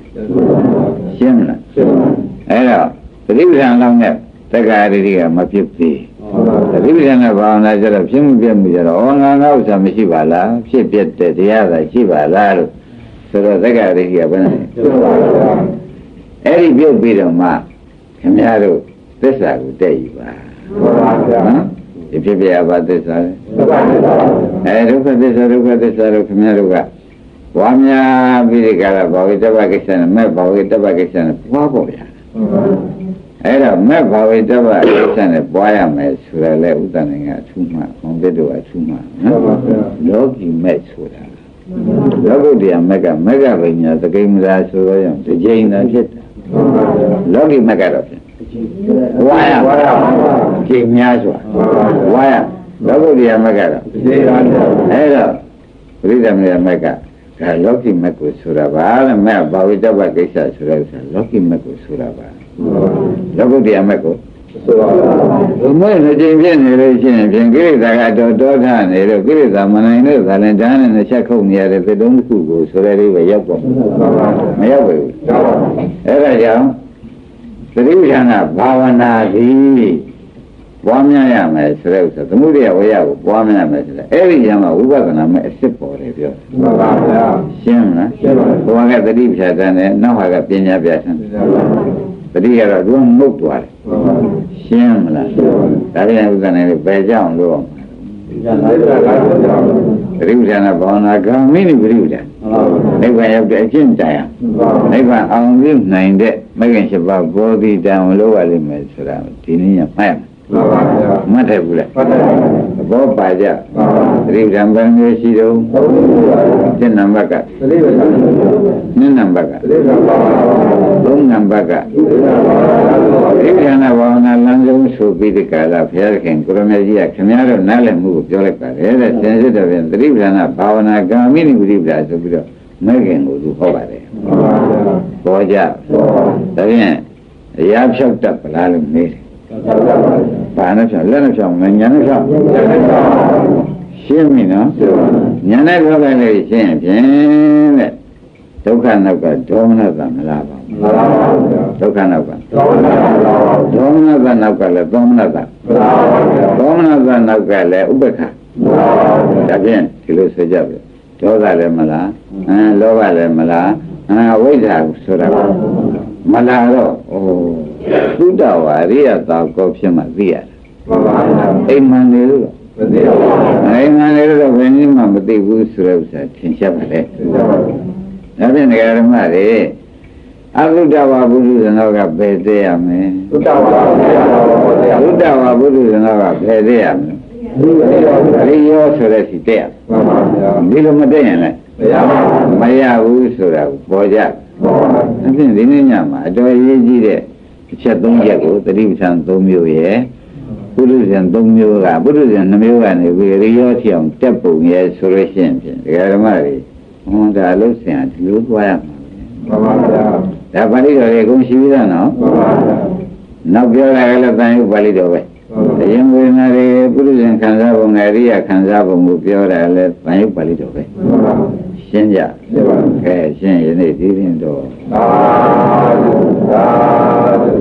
ရှင်းမလား ရှင်းပါပြီ အဲ့တော့သတိပဋ္ဌာန်လောက်နဲ့သက္ကာရိကမပြုတ်သေးသတိပဋ္ဌာန်နဲ့ဘာဝနာကြတော့ဖြစ်မှုပြမှုကြတော့ဩငါငါဥစ္စာမရှိပါလားဖြစ်ပြတဲ့တရားသာရှိပါလားလို့ဆိုတော့သက္ကာရိကဘယ်နဲ့ ရှင်းပါဗျာ အဲ့ဒီပြုတ်ပြီးတော့မှခင်ဗျားတို့သစ္စာကိုတဲ့ယူပါ မှန်ပါဗျာ နော်ဒီဖြစ်ပြဘာသစ္စာလဲ မှန်ပါဗျာ အဲဒုက္ခသစ္စာတို့ခင်ဗျားတို့ကဝါများပြီးဒီကရဘာဝိတ္တပကိစ္စနဲ့မဲ့ဘာဝိတ္တပကိစ္စနဲ့ပွားဖို့ဗျာအဲ့တော့မဲ့ဘာဝိတ္တပကိစ္စနဲ့ပွားရမယ်ဆိုရလဲဥဒ္ဒနာကအထူးမှမောင်ပြတို့ကအထူးမှနော်လောကီမဲ့ဆိုတာလောကုတ္တရာမက်ကမက်ကပညာသကိမသာဆိုတော့ကြောင့်တစ်ချိန်သာဖြစ်တာလောကီမက်ကတော့ဖြင့်ဝါရချိန်များစွာဝါရလောကုတ္တရာမက်ကတော့အဲ့တော့ပရိသမယမက်ကဒါလောကီမက်ကိုဆိုတာပါတဲ့မက်ဘာဝိတ္တပကိစ္စဆိုတဲ့ဥစ္စာလောကီမက်ကိုဆိုတာပါလောကုတ္တရာမက်ကို ဆိုပါဗျာ ဘုမဲနှစ်ချိန်ဖြစ်နေလို့ရှိရင်ဖြင့်ကိရိတာကတော့တောထနေလို့ကိရိတာမနိုင်လို့သာလည်းဓာတ်နဲ့နှစ်ချက်ခုတ်နေရတဲ့သစ်တုံးတစ်ခုကိုဆိုတဲ့လေးပဲရောက်ပေါ့မရောက်ဘူးအဲ့ဒါကြောင့်သတိပဋ္ဌာန်ဘာဝနာသည်ပွားများရမယ်ဆိုတဲ့ဥစ္စာသမုဒိယဝေယကိုပွားများရမယ်ဆိုတဲ့အဲ့ဒီကျမ်းမှာဝိပဿနာမဲ့အစ်စ်ပေါ်တယ်ပြော မှန်ပါဗျာ ရှင်းမလား ရှင်းပါပြီ ဘုရားကသတိပဋ္ဌာန်နဲ့နောက်ဟာကပညာပြဋ္ဌာန်သတိကတော့သူကငုတ်သွားတယ် မှန်ပါဗျာ ရှင်းမလား ရှင်းပါပြီ ဒါပြန်ဥစ္စာနဲ့ပဲကြအောင်လို့အောင် ဉာဏ်လိုက်တာလားဗျာ ပရိပဒနာဘာဝနာဂာမိနိပရိပဒနိဗ္ဗာန်ရောက်တဲ့အကျင့်တရားနိဗ္ဗာန်အောင်ပြုနိုင်တဲ့မဂ္ဂင်7ပါးဘောဓိတံလို့ရလိမ့်မယ်ဆိုတာဒီနည်းညမှတ် မှန်ပါဗျာ မှတ်တယ်ဘူးလား မှတ်တယ် သဘောပါကြ မှန်ပါ ပရိပဒံဘယ်မျိုးရှိတော့ ဟုတ်ပါဗျာ 7နံပါတ်က သတိပဋ္ဌာန် 2နံပါတ်က သတိပဋ္ဌာန်ပါပါ 3နံပါတ်က သတိပဋ္ဌာန်ပါပါ ပရိပဒနာဘာဝနာလမ်းဆုံးဆိုပြီးဒီကလာဘုရားခင်ကိုရမေကြီးကခင်ဗျားတို့နားလည်မှုကိုပြောလိုက်ပါတယ်တဲ့ဆင်စစ်တော်ပြန်ပရိပဒနာဘာဝနာဂာမိနိပရိပဒဆိုပြီးတော့မဂ္ဂင်ကိုသူဟောပါတယ် မှန်ပါဗျာ ပေါ်ကြဒါဖြင့်အရာဖြောက်တတ်ပလားလို့မေးတယ် ဟုတ်ပါဗျာ ဘာနဲ့ဖြောက်လက်နဲ့ဖြောက်မညာနဲ့ဖြောက် ဉာဏ်လိုက်တာ ရှင်းပြီနော် ရှင်းပါပြီ ညာနဲ့ဖြောက်လိုက်လို့ရှင်းဖြင့်တဲ့ဒုက္ခနောက်ကဒေါမနတမလားပါ မှန်ပါဗျာ ဒုက္ခနောက်က သောမနာပါပါ ဒေါမနတနောက်ကလည်းဒေါမနတ မှန်ပါဗျာ ဒေါမနတနောက်ကလည်းဥပ္ပခ မှန်ပါဗျာ ဒါဖြင့်ဒီလိုဆိုကြပြီဒေါသလည်းမလားလောဘလည်းမလားဝိဇ္ဇာဆိုတာကမလားတော့သုတဝါရိယသာကောဖြစ်မှသိရတယ် မှန်ပါဗျာ အိမ်မှန်နေလို့ မသိပါဘူး အိမ်မှန်နေလို့ဘယ်နည်းမှမသိဘူးဆိုတဲ့ဥစ္စာသင်ရှားပါလေ သိပါပါ ဒါဖြင့်ဒကာဓမ္မတွေအသုတဝါဘုရုဇနောကဘယ်သေးရမလဲ သုတ္တဝါဘုရားတော်တရား သုတဝါဘုရုဇနောကဘယ်သေးရမလဲ ဒီလိုပါဗျာ ရိယောဆိုတဲ့စီတဲ့ မှန်ပါဗျာ ဒီလိုမတဲ့ရင်လည်း တရားပါ မရဘူးဆိုတာကိုပေါ်ကြ မှန်ပါ အဖြစ်ဒီနေ့ညမှာအတော်အရေးကြီးတဲ့အချက်၃ချက်ကိုသတိပဋ္ဌာန်၃မျိုးရဲ့ပုရုဇဉ်၃မျိုးကပုရုဇဉ်2မျိုးကနေပြီးရိယောထီအောင်တက်ပုံရဲ့ဆိုလို့ရှိရင်ဖြင့်ဒကာဓမ္မတွေဟွန်းဒါလို့ဆင်ဒီလိုသွားရမှာ မှန်ပါဗျာ ဒါပါဠိတော်ရေကုန်ရှိပြီးသားနော် မှန်ပါဗျာ နောက်ပြောလာကြလို့တန်ရုပ်ပါဠိတော်ပဲ မှ အရင်ဝေဒနာတွေပုရိသင်ခံစားပုံနဲ့အရိယခံစားပုံကိုပြောတာလဲဗန်ယုတ်ပါဠိတော်ပဲရှင်းကြကဲရှင်းယနေ့ဒီရင်တော့သာဓုသာဓု